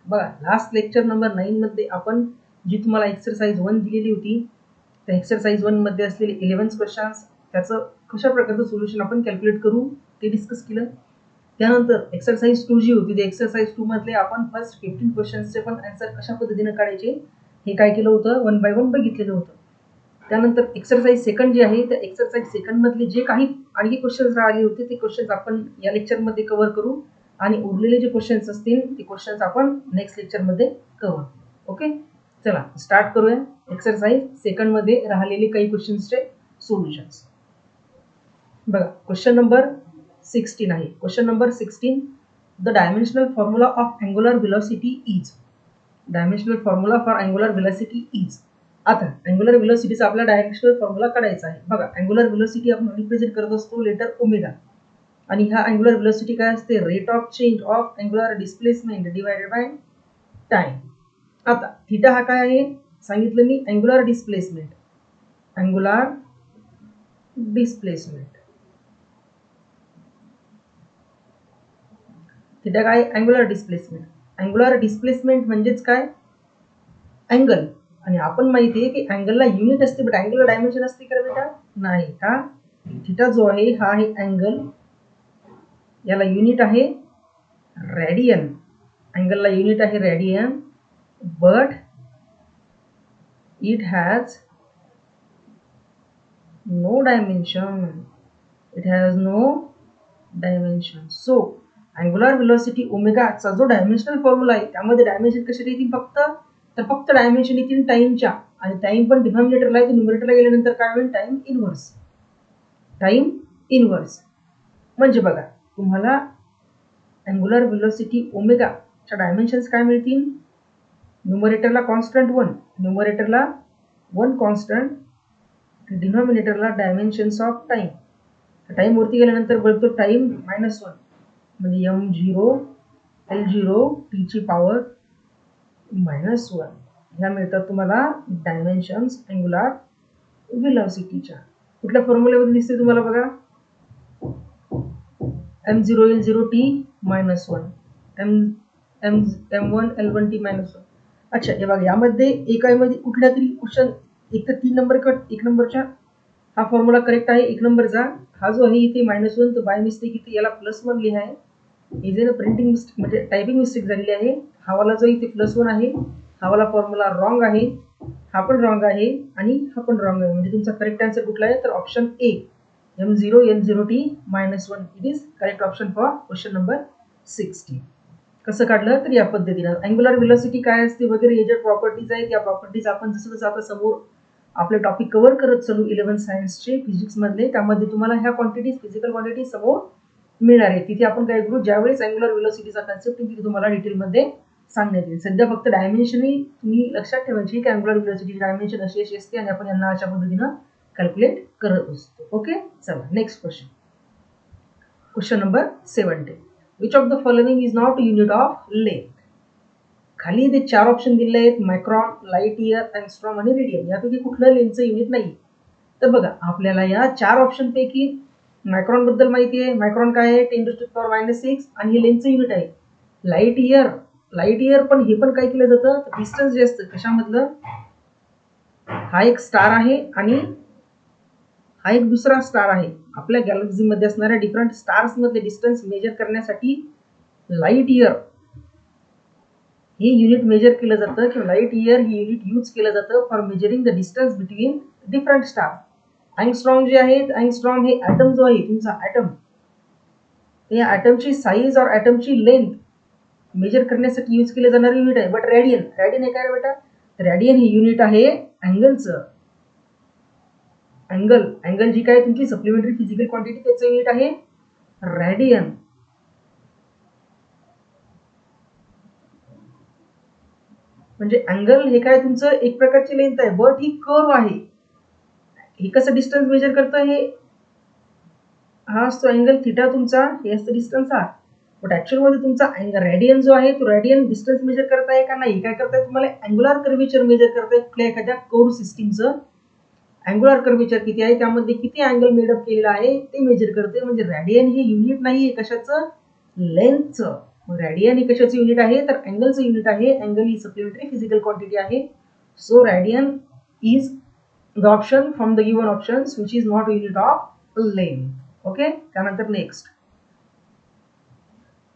बघा last lecture number 9 मध्ये आपण जी तुम्हाला एक्सरसाइज 1 दिलेली होती, त्या एक्सरसाइज 1 मध्ये असलेले 11 क्वेश्चन्स त्याचं कशा प्रकारचं सोल्युशन आपण कॅल्क्युलेट करू ते डिस्कस केलं. त्यानंतर एक्सरसाइज 2 जी होती, ते एक्सरसाइज 2 मधले आपण फर्स्ट 15 क्वेश्चन्सचे पण आन्सर कशा पद्धतीने काढायचे हे काय केलं होतं, 1 बाय 1 बघितलेलं होतं. त्यानंतर एक्सरसाइज सेकंड जी आहे, त्या एक्सरसाइज सेकंड मधले जे काही आणखी क्वेश्चन्स राहिले होते ते क्वेश्चन्स आपण या लेक्चरमध्ये कव्हर करू आणि उरलेले जे क्वेश्चन्स असतील ते क्वेश्चन्स आपण नेक्स्ट लेक्चरमध्ये कव्हर. ओके, चला स्टार्ट करूया. एक्सरसाइज सेकंड मध्ये राहिलेले काही क्वेश्चन्सचे सोल्युशन्स बघा. क्वेश्चन नंबर 16 आहे. Question number 16, the dimensional formula of angular velocity is. Dimensional formula for angular velocity is. आता अँग्युलर व्हेलॉसिटीचा आपला डायमेन्शनल फॉर्म्युला काढायचा आहे. बघा अँग्युलर व्हेलॉसिटी आपण रिप्रेझेंट करत असतो लेटर ओमेगा, आणि ह्या अँग्युलर व्हेलॉसिटी काय असते, rate of change of angular displacement divided by time. आता थीटा हा काय आहे सांगितलं मी, angular displacement. Angular displacement theta काय, अँग्युलर डिस्प्लेसमेंट. अँग्युलर डिस्प्लेसमेंट म्हणजेच काय, अँगल. आणि आपण माहिती आहे की अँगलला युनिट असते, बट अँगलला डायमेन्शन असते का बेटा, नाही का. थीटा जो आहे हा आहे अँगल, याला युनिट आहे रेडियन. अँगलला युनिट आहे radian, but it has no dimension. It has no dimension. So angular velocity ओमेगाचा जो डायमेन्शनल फॉर्म्युला आहे त्यामध्ये डायमेन्शन कशाला येतील, फक्त डायमेन्शन येतील टाइमच्या, आणि टाइम पण डिनॉमिनेटरला आहे, न्यूमरेटरला गेल्यानंतर काय होईल, टाइम इनव्हर्स. टाइम इनव्हर्स म्हणजे बघा तुम्हाला अँग्युलर व्हेलॉसिटी ओमेगाच्या डायमेन्शन्स काय मिळतील, न्यूमरेटरला कॉन्स्टंट 1, न्यूमरेटरला 1 कॉन्स्टंट, डिनॉमिनेटरला डायमेन्शन्स ऑफ टाइम. टाइम वरती गेल्यानंतर बोलतो टाइम -1 म्हणजे m0 L0 t ची पॉवर -1. ह्या मिळतात तुम्हाला डायमेन्शन्स अँग्युलर व्हेलॉसिटीच्या. कुठल्या फॉर्म्युलेमध्ये दिसते तुम्हाला बघा, m0 L0 t -1, m1 L1 t -1. अच्छा हे बघा यामध्ये एकामध्ये कुठल्या तरी क्वेश्चन एक तर 3 नंबर किंवा 1 नंबरच्या हा फॉर्म्युला करेक्ट आहे. 1 नंबरचा हा जो आहे इथे -1 तो बाय मिस्टेक इथे याला +1 लिहा आहे. इथे ना प्रिंटिंग मिस्टेक म्हणजे टायपिंग मिस्टेक झालेली आहे. हा वाला जो इथे +1 आहे हा वाला फॉर्म्युला रॉंग आहे, हा पण रॉंग आहे आणि हा पण रॉंग आहे. म्हणजे तुमचा करेक्ट आन्सर कुठला आहे तर option A, m0 L0 t -1. It is correct option for question number 16. कसं काढलं तर या पद्धतीने अँग्युलर व्हेलॉसिटी काय असते वगैरे हे ज्या प्रॉपर्टीज आहेत या प्रॉपर्टीज आपण जसं जसं आता समोर आपले टॉपिक कव्हर करत चालू 11 सायन्सचे फिजिक्स मधले, त्यामध्ये तुम्हाला ह्या क्वांटिटीज फिजिकल क्वांटिटीज समोर मिळणार आहे. तिथे आपण काय करू, ज्यावेळेस अँग्युलर व्हेलॉसिटीचा कन्सेप्ट तिथे तुम्हाला डिटेलमध्ये सांगण्यात येईल. सध्या फक्त डायमेन्शनही तुम्ही लक्षात ठेवायची की अँग्युलर व्हेलॉसिटीची डायमेन्शन अशी अशी असते आणि आपण यांना अशा पद्धतीनं कॅल्क्युलेट करत असतो. ओके, चला next question. Question number 17, which of the following is not unit of length. खाली इथे 4 ऑप्शन दिले आहेत, मायक्रॉन, लाईट इयर, अँगस्ट्रॉम आणि रेडियन. यापैकी कुठलं लेंथचं युनिट नाही. तर बघा आपल्याला या 4 ऑप्शन पैकी मायक्रॉन बद्दल माहिती आहे. मायक्रॉन काय आहे, 10⁻⁻⁶ आणि हे लेंथचं युनिट आहे. लाईट इयर पण हे पण काय केलं जातं, डिस्टन्स जे असतं कशामधलं, हा एक स्टार आहे आणि हा एक दुसरा स्टार आहे. आपल्या गॅलेक्सी मध्ये असणाऱ्या डिफरंट स्टार्स मधले डिस्टन्स मेजर करण्यासाठी लाईट इयर हे युनिट मेजर केलं जातं किंवा लाईट इयर हे युनिट यूज केलं जातं for measuring the distance between different star. Angstrom जे आहेत, अँगस्ट्रॉम हे ॲटम जो आहे तुमचा ॲटम, या ॲटमची साईज और ॲटमची लेंथ मेजर करण्यासाठी यूज केलं जाणारं युनिट आहे. बट रेडियन हे काय बेटा, रेडियन हे युनिट आहे अँगलचं. अँगल जी काय तुमची सप्लिमेंटरी फिजिकल क्वांटिटी त्याचं युनिट आहे रेडियन. म्हणजे अँगल हे काय तुमचं एक प्रकारची लेंथ आहे, बट ही कर्व आहे. हे कसं डिस्टन्स मेजर करतं, हे हा असतो अँगल थिटा तुमचा, हे असतं डिस्टन्स हा. बट ऍक्च्युअल मध्ये तुमचा अँगल रेडियन जो आहे तो रेडियन डिस्टन्स मेजर करताय का नाही, काय करताय तुम्हाला अँग्युलर कर्वेचर मेजर करताय कुठल्या एखाद्या कर्व सिस्टीमचं. अँग्युलर कर्वेचर किती आहे, त्यामध्ये किती अँगल मेडअप केलेला आहे ते मेजर करते. म्हणजे रेडियन हे युनिट नाहीये कशाचं, लेंथचं. रॅडियन हे कशाचं युनिट आहे तर अँगलचं युनिट आहे. अँगल ही सप्लिमेंटरी फिजिकल क्वांटिटी आहे. So radian is the option from the given options which is not unit of length. Okay, त्यानंतर next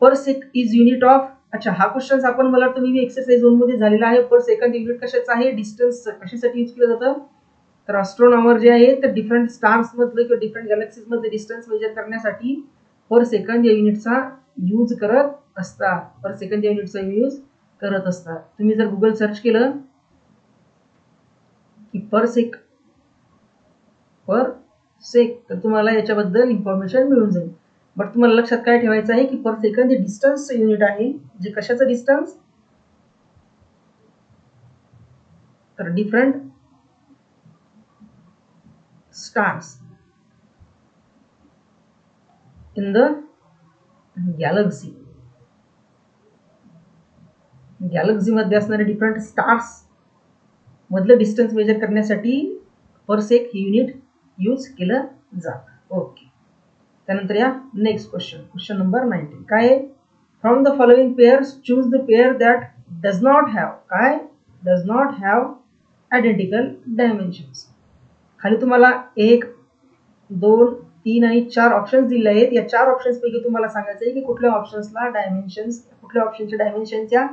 per sec is unit of. अच्छा, हा क्वेश्चन आपण मला तुम्ही एक्सरसाइज 1 मध्ये झालेला आहे. पर सेकंड युनिट कशाचं आहे, डिस्टन्स कशासाठी यूज केलं जातं तर ॲस्ट्रोनॉमर जे आहे तर डिफरंट स्टार्स मधलं किंवा डिफरंट गॅलेक्सीज मधले डिस्टन्स मेजर करण्यासाठी पर सेकंड या युनिटचा यूज करत असतात. पर सेकंड या युनिटचा यूज करत असतात. तुम्ही जर गुगल सर्च केलं की पर सेक तर तुम्हाला याच्याबद्दल इन्फॉर्मेशन मिळून जाईल. बट तुम्हाला लक्षात काय ठेवायचं आहे की पर सेकंड हे डिस्टन्सचं युनिट आहे. जे कशाचं डिस्टन्स तर different stars in the Galaxy मध्ये असणारे डिफरंट स्टार्स मधलं डिस्टन्स मेजर करण्यासाठी पर सेक हे युनिट यूज केलं जातं. ओके, त्यानंतर या नेक्स्ट क्वेश्चन नंबर 19 काय आहे, from the following pairs choose the pair that does not have identical dimensions. खाली तुम्हाला 1, 2, 3 आणि 4 ऑप्शन्स दिले आहेत. या 4 ऑप्शन्स पैकी तुम्हाला सांगायचं आहे की कुठल्या ऑप्शन्सला कुठल्या ऑप्शनचे डायमेन्शन्स या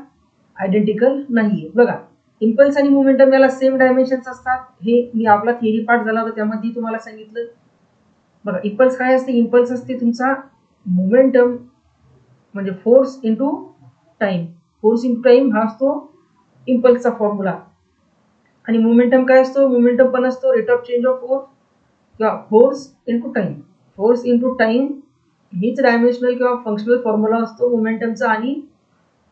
आयडेंटिकल नाहीये. बघा, इम्पल्स आणि मोमेंटम याला सेम डायमेन्शन्स असतात. हे मी आपला थिअरी पार्ट झाला होता त्यामध्ये तुम्हाला सांगितलं. बघा, इम्पल्स काय असते, इम्पल्स असते तुमचा मोमेंटम म्हणजे फोर्स इंटू टाइम हा असतो इम्पल्सचा फॉर्म्युला. आणि मोमेंटम काय असतो, मोमेंटम पण असतो rate of change of force किंवा फोर्स इंटू टाइम हीच डायमेन्शनल किंवा फंक्शनल फॉर्म्युला असतो मोमेंटमचा आणि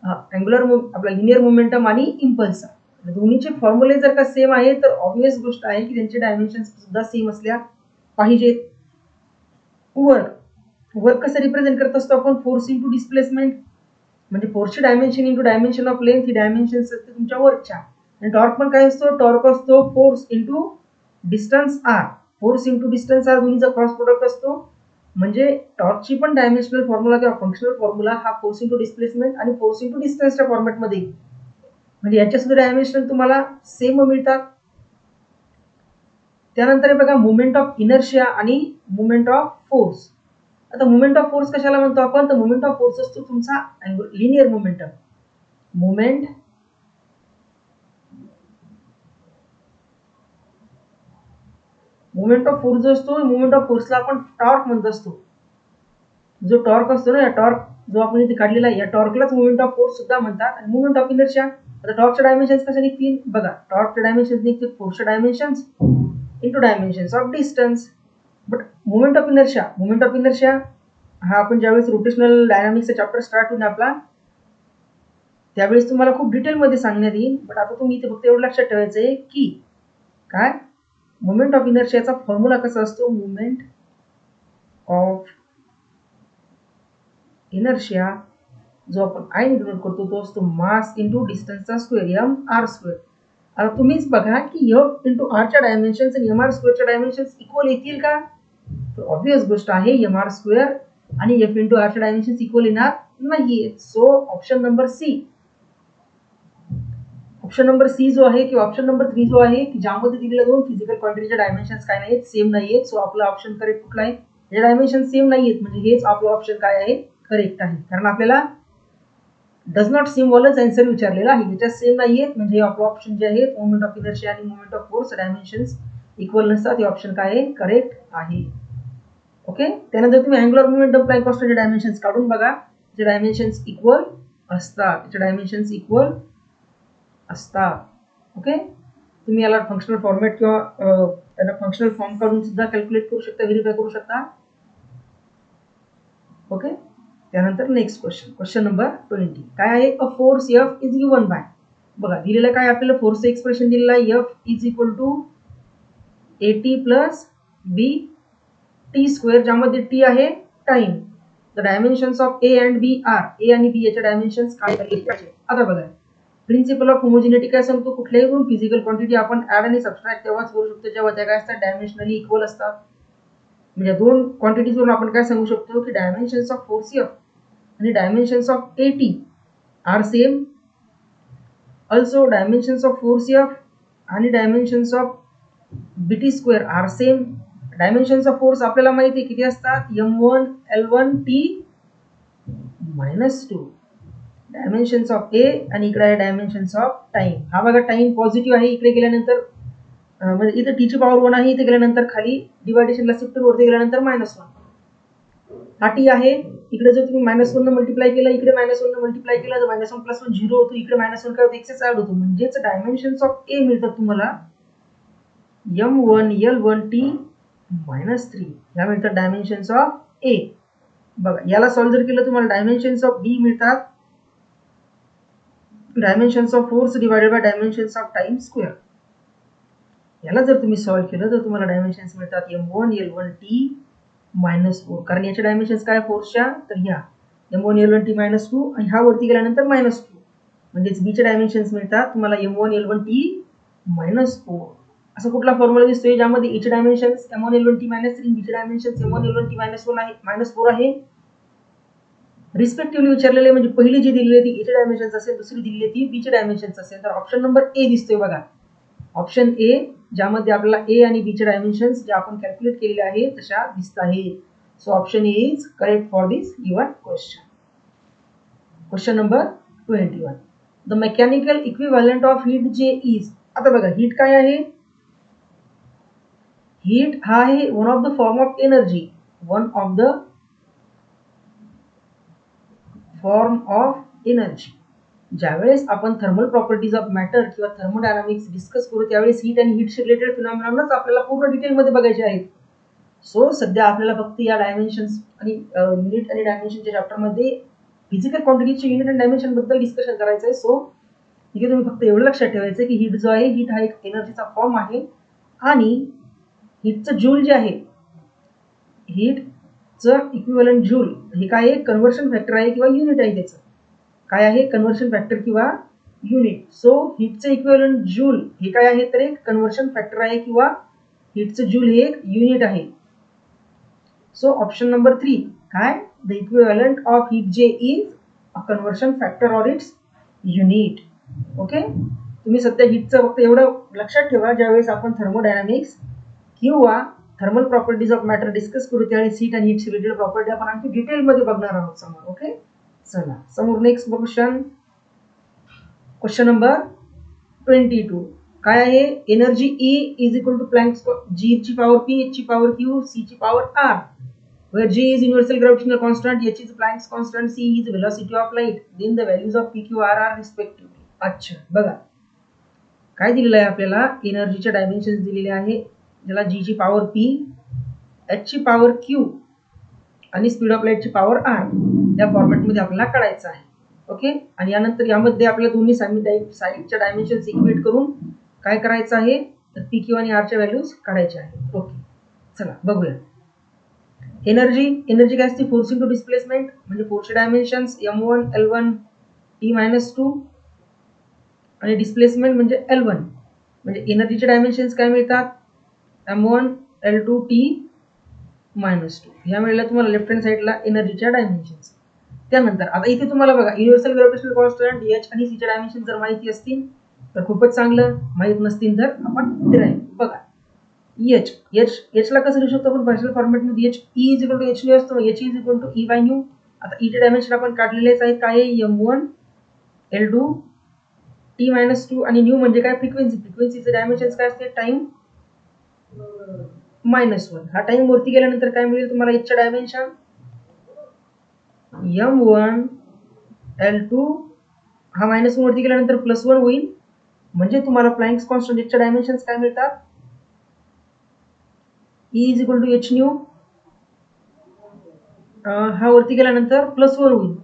अँग्युलर आपला लिनियर मोमेंटम आणि इम्पल्सचा. दोन्हीचे फॉर्म्युले जर का सेम आहे तर ऑब्वियस गोष्ट आहे की त्यांचे डायमेन्शन्स सुद्धा सेम असल्या पाहिजेत. वर्क कसं रिप्रेझेंट करत असतो आपण, फोर्स इंटू डिस्प्लेसमेंट म्हणजे फोर्सची dimension into dimension of length he dimensions असते तुमच्या वर्कच्या. आणि टॉर्क पण काय असतो, टॉर्क असतो force into distance R. Force into distance R दोन्हीचा क्रॉस प्रोडक्ट असतो. म्हणजे टॉर्कची पण डायमेन्शनल फॉर्म्युला किंवा फंक्शनल फॉर्म्युला हा फोर्स इंटू डिस्प्लेसमेंट आणि फोर्स इंटू डिस्टन्सच्या फॉर्मॅटमध्ये, म्हणजे याच्या सुद्धा डायमेन्शन तुम्हाला सेम मिळतात. त्यानंतर बघा मुवमेंट ऑफ इनर्शिया आणि मुवमेंट ऑफ फोर्स. आता मुवमेंट ऑफ फोर्स कशाला म्हणतो आपण, तर मुवमेंट ऑफ फोर्स असतो तुमचा linear momentum. Movement of force जो असतो, मुवमेंट ऑफ फोर्सला आपण टॉर्क म्हणत असतो. जो टॉर्क असतो ना, या टॉर्क जो आपण इथे काढलेला आहे या टॉर्कलाच मुवमेंट ऑफ फोर्स सुद्धा म्हणतात. आणि मुवमेंट ऑफ इनर्शिया, आता टॉर्कच्या डायमेन्शन्स कशा निघतील बघा, टॉर्कच्या डायमेन्शन्स निघतील फोर्सच्या dimensions into dimensions of distance. But movement of inertia हा आपण ज्यावेळेस रोटेशनल डायनामिक्सचा चॅप्टर स्टार्ट होईल आपला त्यावेळेस तुम्हाला खूप डिटेलमध्ये सांगण्यात येईल. बट आता तुम्ही इथे फक्त एवढं लक्षात ठेवायचं आहे की काय मुवमेंट ऑफ इनर्शियाचा फॉर्म्युला कसा असतो, मुवमेंट ऑफ इनर्शिया जो आपण आय डिनोट करतो तो असतो मास इंटू डिस्टन्सचा स्क्वेअर mr². आता तुम्हीच बघा की f इंटू आरच्या डायमेन्शन्स आणि mr² डायमेन्शन्स इक्वल येतील का, तर ऑब्वियस गोष्ट आहे mr² आणि f इंटू आरच्या डायमेन्शन्स इक्वल येणार नाही. सो ऑप्शन नंबर सी जो आहे किंवा ऑप्शन नंबर 3 जो आहे की ज्यामध्ये दिलेल्या दोन फिजिकल क्वांटिटीच्या डायमेन्शन्स काय नाहीत, सेम नाहीयेत. सो आपला ऑप्शन करेक्ट कुठला आहे, जे डायमेन्शन सेम नाहीयेत म्हणजे हेच आपलं ऑप्शन काय आहे, करेक्ट आहे. कारण आपल्याला डज नॉट सेम वालाच आन्सर विचारलेला आहे, याच्यात सेम नाहीयेत म्हणजे आपलं ऑप्शन जे आहे मोमेंट ऑफ इनर्शिया आणि moment of force dimensions equal नसतात. हे ऑप्शन काय आहे, करेक्ट आहे. ओके, त्यानंतर तुम्ही अँग्युलर मोमेंटम प्लॅंक कॉन्स्टंटचे डायमेन्शन्स काढून बघा, जे डायमेन्शन्स इक्वल असतात. ओके, तुम्ही याला फंक्शनल फॉर्मॅट किंवा त्याला फंक्शनल फॉर्म काढून सुद्धा कॅल्क्युलेट करू शकता, व्हेरीफाय करू शकता. ओके, त्यानंतर नेक्स्ट क्वेश्चन नंबर 20 काय आहे, a force F is given by. बघा दिलेलं काय आपल्याला फोर्सचं एक्सप्रेशन दिलेलं आहे, F is equal to AT plus BT², ज्यामध्ये T आहे time. The dimensions of A and B are, A आणि B याच्या डायमेन्शन्स काय पाहिजे. आता बघा प्रिन्सिपल ऑफ होमोजिनिटी काय सांगतो, कुठल्याही दोन फिजिकल क्वांटिटी आपण ऍड आणि सबट्रॅक्ट तेव्हाच करू शकतो जेव्हा त्या काय असतात, डायमेन्शनली इक्वल असतात. म्हणजे दोन क्वांटिटीजवरून आपण काय सांगू शकतो की डायमेन्शन्स ऑफ फोर्स F आणि dimensions of AT are same. Also dimensions of force F आणि dimensions of BT square are same. Dimensions of force आपल्याला माहिती आहे किती असतात, M1 L1 T -2. Dimensions of A आणि इकडे आहे डायमेन्शन्स ऑफ टाइम. हा बघा टाइम पॉझिटिव्ह आहे, इकडे गेल्यानंतर म्हणजे इथे T ची पॉवर 1 आहे, इथे गेल्यानंतर खाली डिवायडेशनला शिफ्ट वरती गेल्यानंतर -1. हा T आहे, इकडे जर तुम्ही -1 ने मल्टिप्लाय केलं, इकडे -1 ने मल्टिप्लाय केलं तर -1 + 1 0 होतो, इकडे -1 काय होतं, एक्सेस ऍड होतो. म्हणजेच डायमेन्शन्स ऑफ A मिळतात तुम्हाला M1 L1 T -3. या मिळतात डायमेन्शन्स ऑफ A. बघा याला सॉल्व्ह जर केलं तुम्हाला डायमेन्शन्स ऑफ B मिळतात dimensions of force divided by dimensions of time square. याला जर तुम्ही सॉल्व्ह केलं तर तुम्हाला डायमेन्शन्स मिळतात M1 L1 T -4. कारण याचे डायमेन्शन्स काय फोर्सच्या, तर ह्या M1 L1 T -2 आणि हा वरती गेल्यानंतर -2. म्हणजेच B चे डायमेन्शन्स मिळतात तुम्हाला M1 L1 T -4. असा कुठला फॉर्म्युला दिसतोय ज्यामध्ये A चे dimensions M1 L1 T -3, B चे डायमेन्शन्स M1 L1 T -4 आहे रिस्पेक्टिव्हली विचारलेले. म्हणजे पहिली जी दिलेली ती A चे डायमेन्शन्स असेल, दुसरी दिलेली ती B चे डायमेन्शन्स असेल. तर ऑप्शन नंबर A दिसतोय बघा, ऑप्शन A, ज्यामध्ये आपल्याला A आणि B चे डायमेन्शन्स जे आपण कॅल्क्युलेट केलेले आहे तशा दिसत आहेत. So option A is correct for this given question. Question number 21. The mechanical equivalent of heat जे इज. आता बघा हीट काय आहे, हीट हा आहे one of the form of energy, one of the form of energy. ज्यावेळेस आपण thermal properties of matter किंवा थर्मोडायनामिक्स डिस्कस करू त्यावेळेस हीट आणि हीटशी रिलेटेड फिनॉमिनाच आपल्याला पूर्ण डिटेलमध्ये बघायचे आहेत. सो सध्या आपल्याला फक्त या डायमेन्शन्स आणि युनिट आणि डायमेन्शनच्या चॅप्टरमध्ये फिजिकल क्वांटिटीजचे युनिट आणि डायमेन्शन बद्दल डिस्कशन करायचं आहे. सो ठीक आहे, तुम्ही फक्त एवढं लक्षात ठेवायचं की हीट जो आहे, हीट हा एक एनर्जीचा फॉर्म आहे आणि हीटचं जूल जे आहे, हीटचं इक्विव्हॅलंट जूल हे काय आहे, कन्व्हर्शन फॅक्टर आहे किंवा युनिट आहे. त्याचं काय आहे, कन्व्हर्शन फॅक्टर किंवा युनिट. सो हीटचं इक्विव्हॅलंट जूल हे काय आहे, तर एक कन्व्हर्शन फॅक्टर आहे किंवा हीटचं जूल हे एक युनिट आहे. सो ऑप्शन नंबर 3 काय, द इक्विव्हॅलंट ऑफ हीट जे is a conversion factor or it's unit. Okay, तुम्ही सध्या हीटचं फक्त एवढं लक्षात ठेवा, ज्यावेळेस आपण थर्मोडायनामिक्स किंवा thermal properties of matter discuss करू त्यावेळेस हीट आणि हीटशी रिलेटेड प्रॉपर्टी आपण आणखी डिटेलमध्ये बघणार आहोत समोर. ओके, चला समोर नेक्स्ट क्वेश्चन. क्वेश्चन नंबर 22 काय आहे, energy E is equal to Planck's G ची पॉवर P, H ची पॉवर Q, C ची power R, where G is universal gravitational constant, H is Planck's constant, C is velocity of light, then the values of P, Q, R are respectively. अच्छा बघा काय दिलेलं आहे आपल्याला, एनर्जीचे dimensions दिलेले आहे, ज्याला G ची पॉवर P, H ची पॉवर Q आणि स्पीड ऑफ लाईटची पॉवर R या फॉर्मॅटमध्ये आपल्याला काढायचं आहे. ओके, आणि यानंतर यामध्ये आपल्याला दोन्ही साइडच्या डायमेन्शन्स इक्वेट करून काय करायचं आहे, तर P, Q आणि R च्या व्हॅल्यूज काढायच्या आहेत. ओके, चला बघूया. एनर्जी काय असते, फोर्स इंटू डिस्प्लेसमेंट. म्हणजे फोर्सचे डायमेन्शन्स M1 L1 T -2 आणि डिस्प्लेसमेंट म्हणजे L1. म्हणजे एनर्जीचे डायमेन्शन्स काय मिळतात, M1 L2 T -2. या वेळेला तुम्हाला लेफ्ट हँड साइडला एनर्जीच्या डायमेन्शन्स. त्यानंतर आता इथे तुम्हाला बघा युनिव्हर्सल ग्रॅव्हिटेशनल कॉन्स्टंट H आणि C चे डायमेन्शन जर माहिती असतील तर खूपच चांगलं, माहित नसतील तर आपण डिराइव्ह. बघा H ला कसं लिहू शकतो आपण पार्शियल फॉर्मॅटमध्ये, H E is equal to H nu असतो, H is equal to E by nu. आता E चे डायमेन्शन आपण काढलेलेच आहेत, काय आहे M1 L2 T -2 आणि न्यू म्हणजे काय, फ्रिक्वेन्सीचे डायमेन्शन्स काय असते, टाइम -1. हा टाइम वरती गेल्यानंतर काय मिळेल तुम्हाला, H चे डायमेन्शन M1 L2 हा -1 वरती गेल्यानंतर +1 होईल. म्हणजे तुम्हाला प्लँक्स कॉन्स्टंट H चे डायमेन्शन्स काय मिळतात, E is equal to H nu. हा वरती गेल्यानंतर +1 होईल,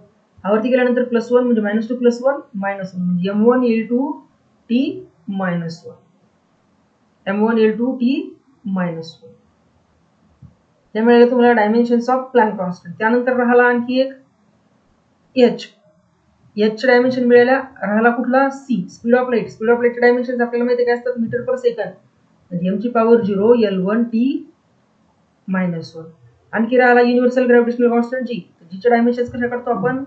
हा वरती गेल्यानंतर +1 म्हणजे -2 +1 -1 म्हणजे M1 L2 T -1, M1 L2 T -1. त्यामुळे तुम्हाला डायमेन्शन्स ऑफ प्लँक कॉन्स्टंट. त्यानंतर राहिला आणखी एक H चे डायमेन्शन मिळायला राहिला कुठला, C, speed of light. Speed of लाईटचे डायमेन्शन्स आपल्याला माहिती काय असतात, मीटर पर सेकंड. म्हणजे M ची पॉवर 0 L1 T -1. आणखी राहिला युनिव्हर्सल ग्रॅव्हिटेशनल कॉन्स्टंट G. जीचे डायमेन्शन्स कशा काढतो आपण,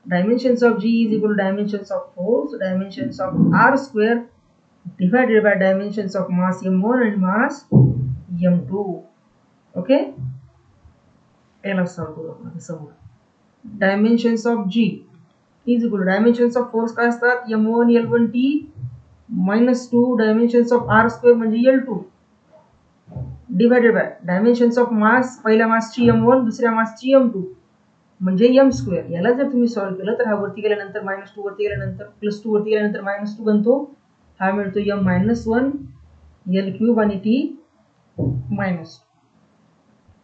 dimensions of G is equal to dimensions of force dimensions of R square divided by dimensions of mass m1 आणि मास m2. Okay, याला सॉल्व करू आपण समोर. Dimensions of G is equal to dimensions of force काय असतात, m1 l1t -2 dimensions of R square म्हणजे l2 divided by dimensions of मास, पहिल्या मासची m1 दुसऱ्या मासची m2 म्हणजे m स्क्वेअर. याला जर तुम्ही सॉल्व केलं तर हा वरती गेल्यानंतर -2 वरती गेल्यानंतर +2 वरती गेल्यानंतर -2 बनतो, हा मिळतो m -1 l³ आणि t -2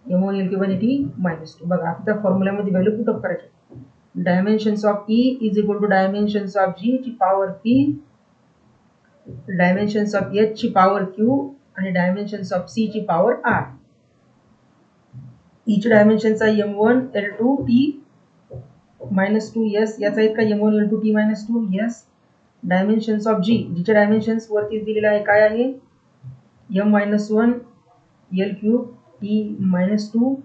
m1 l³ आणि t -2. बघा आता त्या फॉर्म्युल्यामध्ये व्हॅल्यू पुट अप करायची. Dimensions of E is equal to dimensions of G ची power P dimensions of H ची पॉवर Q आणि डायमेन्शन्स ऑफ C ची पॉवर R. E ची डायमेन्शन्स आहे m1 l2 t -2 s, याचा इतका m1 l2 t -2 s. Dimensions of G, G चे dimensions वरती दिलेले आहे, काय आहे m -1 l³ t -2,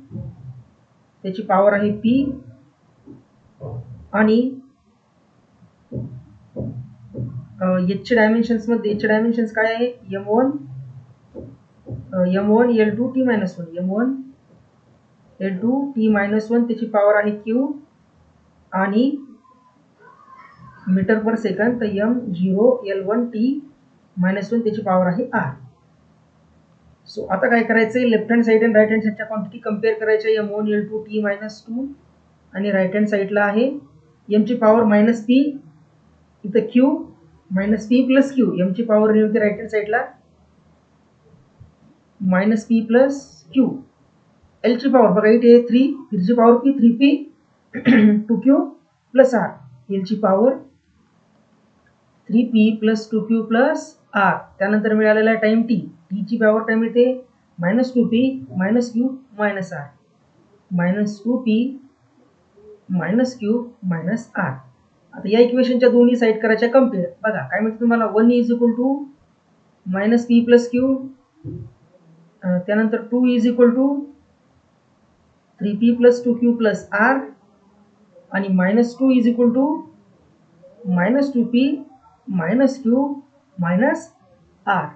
त्याची पॉवर आहे P आणि h चे डायमेन्शन्स मध्ये, h चे डायमेन्शन्स काय आहे m1 l2 t -1 m1 l2 t -1, त्याची पॉवर आहे Q आणि मीटर पर सेकंड तर m0 l1 t -1 त्याची पॉवर आहे R. सो आता काय करायचंय, लेफ्ट हँड साइड आणि राइट हँड साइडच्या क्वांटिटी कंपेअर करायच्या. m1 l2 t -2 आणि राइट हँड साइडला आहे m ची पॉवर -p, इथं q -p + q, m ची पॉवर होती राइट हँड साइडला -p + q. L ची पॉवर बघा इथे 3, 3 ची power p 3p 2q + r. L ची पॉवर 3p + 2q + r. त्यानंतर मिळालेला आहे टाइम t, t ची पॉवर टाइम येते -2p - q - r -2p - q - r. आता या इक्वेशनच्या दोन्ही साइड करायच्या कंपेअर. बघा काय मिळतं तुम्हाला, 1 is equal to -p + q, त्यानंतर 2 is equal to 3p + 2q + r आणि -2 is equal to -2p - q - r -q - r.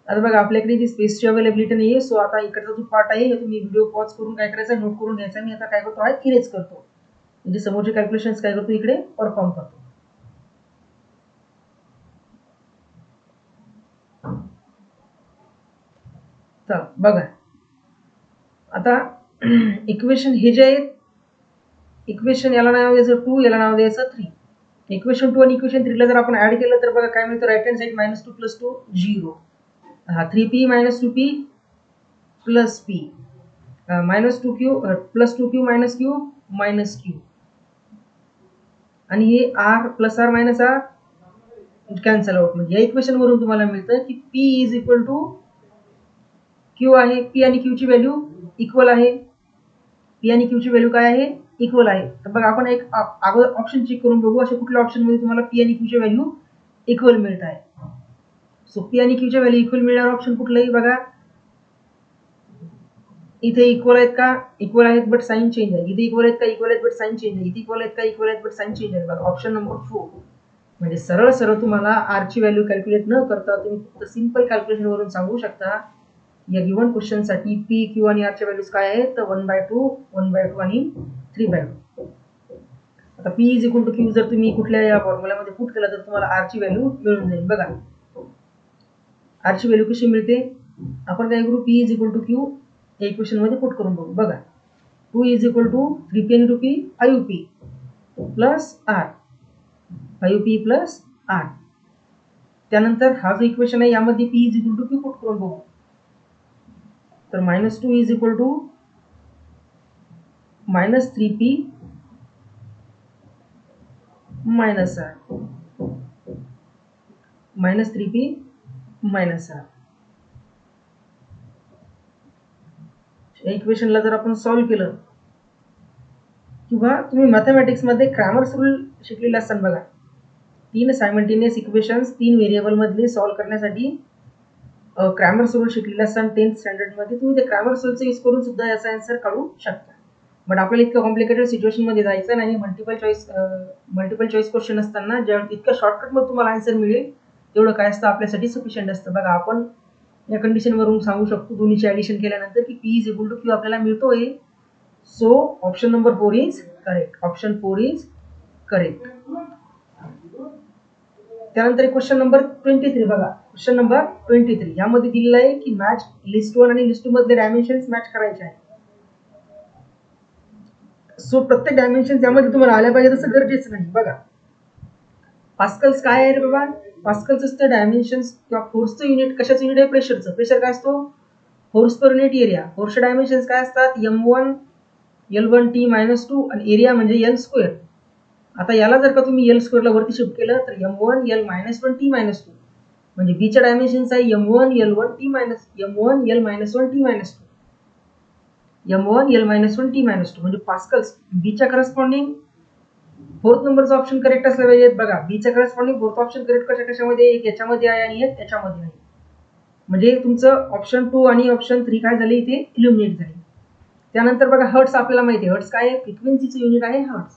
आता बघा आपल्याकडे ती स्पेसची अवेलेबिलिटी नाही आहे, सो आता इकडचा जो पार्ट आहे तुम्ही व्हिडिओ पॉज करून काय करायचं, नोट करून घ्यायचा. मी आता काय करतो आहे, इरेज करतो, म्हणजे समोरचे कॅल्क्युलेशन्स काय करतो इकडे परफॉर्म करतो. चला बघा आता इक्वेशन हे जे आहेत, इक्वेशन याला नाव द्यायचं 2, याला नाव द्यायचं 3. इक्वेशन 2 आणि इक्वेशन 3 ला जर आपण ऍड केलं तर बघा काय मिळतं, राइट हँड साइड -2 + 2 0, हा 3p - 2p + p -2q + 2q - q - q आणि हे r + r - r cancel out. म्हणजे या इक्वेशन वरून तुम्हाला मिळतं की p is equal to q आहे, p आणि q ची व्हॅल्यू इक्वल आहे, p आणि q ची व्हॅल्यू काय आहे इक्वल आहे. तर बघा आपण एक अगोदर ऑप्शन चेक करून बघू, अशा कुठल्या ऑप्शन मध्ये तुम्हाला p आणि q ची व्हॅल्यू इक्वल मिळत आहे. सो p आणि q ची व्हॅल्यू इक्वल मिळणार ऑप्शन कुठलाही बघा, इथे इक्वल आहेत का, इक्वल आहेत बट साइन चेंज आहे. इथे इक्वल आहेत का, इक्वल आहेत बट साइन चेंज आहे. इथे इक्वल आहेत का, इक्वल आहेत बट साइन चेंज आहे. बघा ऑप्शन नंबर 4. म्हणजे सरळ सरळ तुम्हाला r ची व्हॅल्यू कॅल्क्युलेट न करता तुम्ही फक्त सिंपल कॅल्क्युलेशन वरून सांगू शकता या गिवन क्वेश्चन साठी p q आणि r च्या व्हॅल्यूज काय आहेत, तर 1/2 1/2 आणि 3/2. आता p is equal to q जर तुम्ही कुठल्या या फॉर्म्युल्यामध्ये पुट केला तर तुम्हाला r ची व्हॅल्यू मिळून जाईल. बघा r ची व्हॅल्यू कशी मिळते, आपण काय करू, p is equal to q या इक्वेशन मध्ये पुट करून बघू. बघा 2 is equal to 3p * p 5p + r 5p + r. त्यानंतर हा जो इक्वेशन आहे यामध्ये p is equal to q put करून बघू. तर -2 is equal to -3p - r -3p - r. या इक्वेशनला जर आपण सॉल्व केलं किंवा तुम्ही मॅथमॅटिक्स मध्ये क्रॅमर्स रूल शिकलेले असतात बघा, 3 सायमल्टेनियस इक्वेशन्स 3 व्हेरिएबल मधले सॉल्व करण्यासाठी क्रॅमर्स रूल शिकलेला असाल 10th स्टँडर्डमध्ये, तुम्ही ते क्रॅमर्स रूलचा यूज करून सुद्धा याचा आन्सर काढू शकता. बट आपल्याला इतकं कॉम्प्लिकेटेड सिच्युएशनमध्ये जायचं नाही. मल्टिपल चॉईस क्वेश्चन असताना ज्या इतकं शॉर्टकटमध्ये तुम्हाला आन्सर मिळेल तेवढं काय असतं आपल्यासाठी सफिशियंट असतं. बघा आपण या कंडिशनवरून सांगू शकतो दोन्हीचे ॲडिशन केल्यानंतर की P is equal to Q आपल्याला मिळतोय. So option number 4 is correct. Option 4 is correct. त्यानंतर क्वेश्चन नंबर 23 बघा. क्वेश्चन नंबर 23 यामध्ये दिलेलं आहे की मॅच लिस्ट 1 आणि लिस्ट 2 मधले डायमेन्शन्स मॅच करायचे आहे. सो प्रत्येक डायमेन्शन यामध्ये तुम्हाला आल्या पाहिजे तसं गरजेचं नाही. बघा पास्कल्स काय आहे रे बाबा? पास्कल्स असतं डायमेन्शन्स किंवा फोर्सचं युनिट. कशाचं युनिट आहे? प्रेशरचं. प्रेशर काय असतो? Force per unit area. फोर्सचे डायमेन्शन्स काय असतात? m1 L1T-2 आणि एरिया म्हणजे L स्क्वेअर. आता याला जर का तुम्ही L स्क्वेअरला वरती शिफ्ट केलं तर m1 L-1T-2 म्हणजे B च्या डायमेन्शन्स आहे m1 L1T- m1 L-1T-2 m1 L-1T-2 म्हणजे पास्कल्स. B च्या करस्पॉन्डिंग फोर्थ नंबरचा ऑप्शन करेक्ट असला पाहिजे. बघा B च्या करस्पॉन्डिंग फोर्थ ऑप्शन करेक्ट कशामध्ये? एक याच्यामध्ये आहे आणि एक याच्यामध्ये आहे. म्हणजे तुमचं ऑप्शन 2 आणि ऑप्शन 3 काय झाले इथे इल्युमिनेट झाले. त्यानंतर बघा हर्ट्स आपल्याला माहिती आहे. हर्ट्स काय आहे? फ्रिक्वेन्सीचं युनिट आहे हर्ट्स.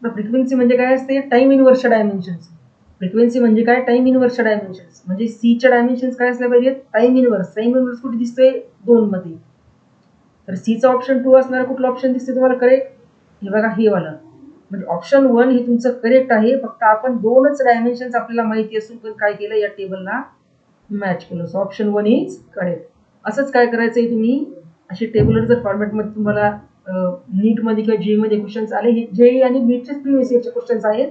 फ्रिक्वेन्सी म्हणजे काय असते? टाइम इनव्हर्सच्या डायमेन्शन्स. फ्रिक्वेन्सी म्हणजे काय? टाइम इनव्हर्सच्या डायमेन्शन्स. म्हणजे C च्या डायमेन्शन्स काय असल्या पाहिजेत? Time inverse. टाइम इनव्हर्स कुठे दिसतोय? 2 मध्ये. तर C चा ऑप्शन 2 असणार कुठला ऑप्शन दिसते तुम्हाला करेक्ट? हे बघा हे वाला. म्हणजे ऑप्शन 1 हे तुमचं करेक्ट आहे. फक्त आपण 2च डायमेन्शन्स आपल्याला माहिती असून पण काय केलं या टेबलला मॅच केलं. So option 1 is correct. असंच काय करायचंय तुम्ही अशी टेबलर जर फॉर्मॅटमध्ये तुम्हाला नीटमध्ये किंवा जेई मध्ये क्वेश्चन्स आले, हे जेई आणि नीटचेच प्रीवियस इयरचे क्वेश्चन्स आहेत.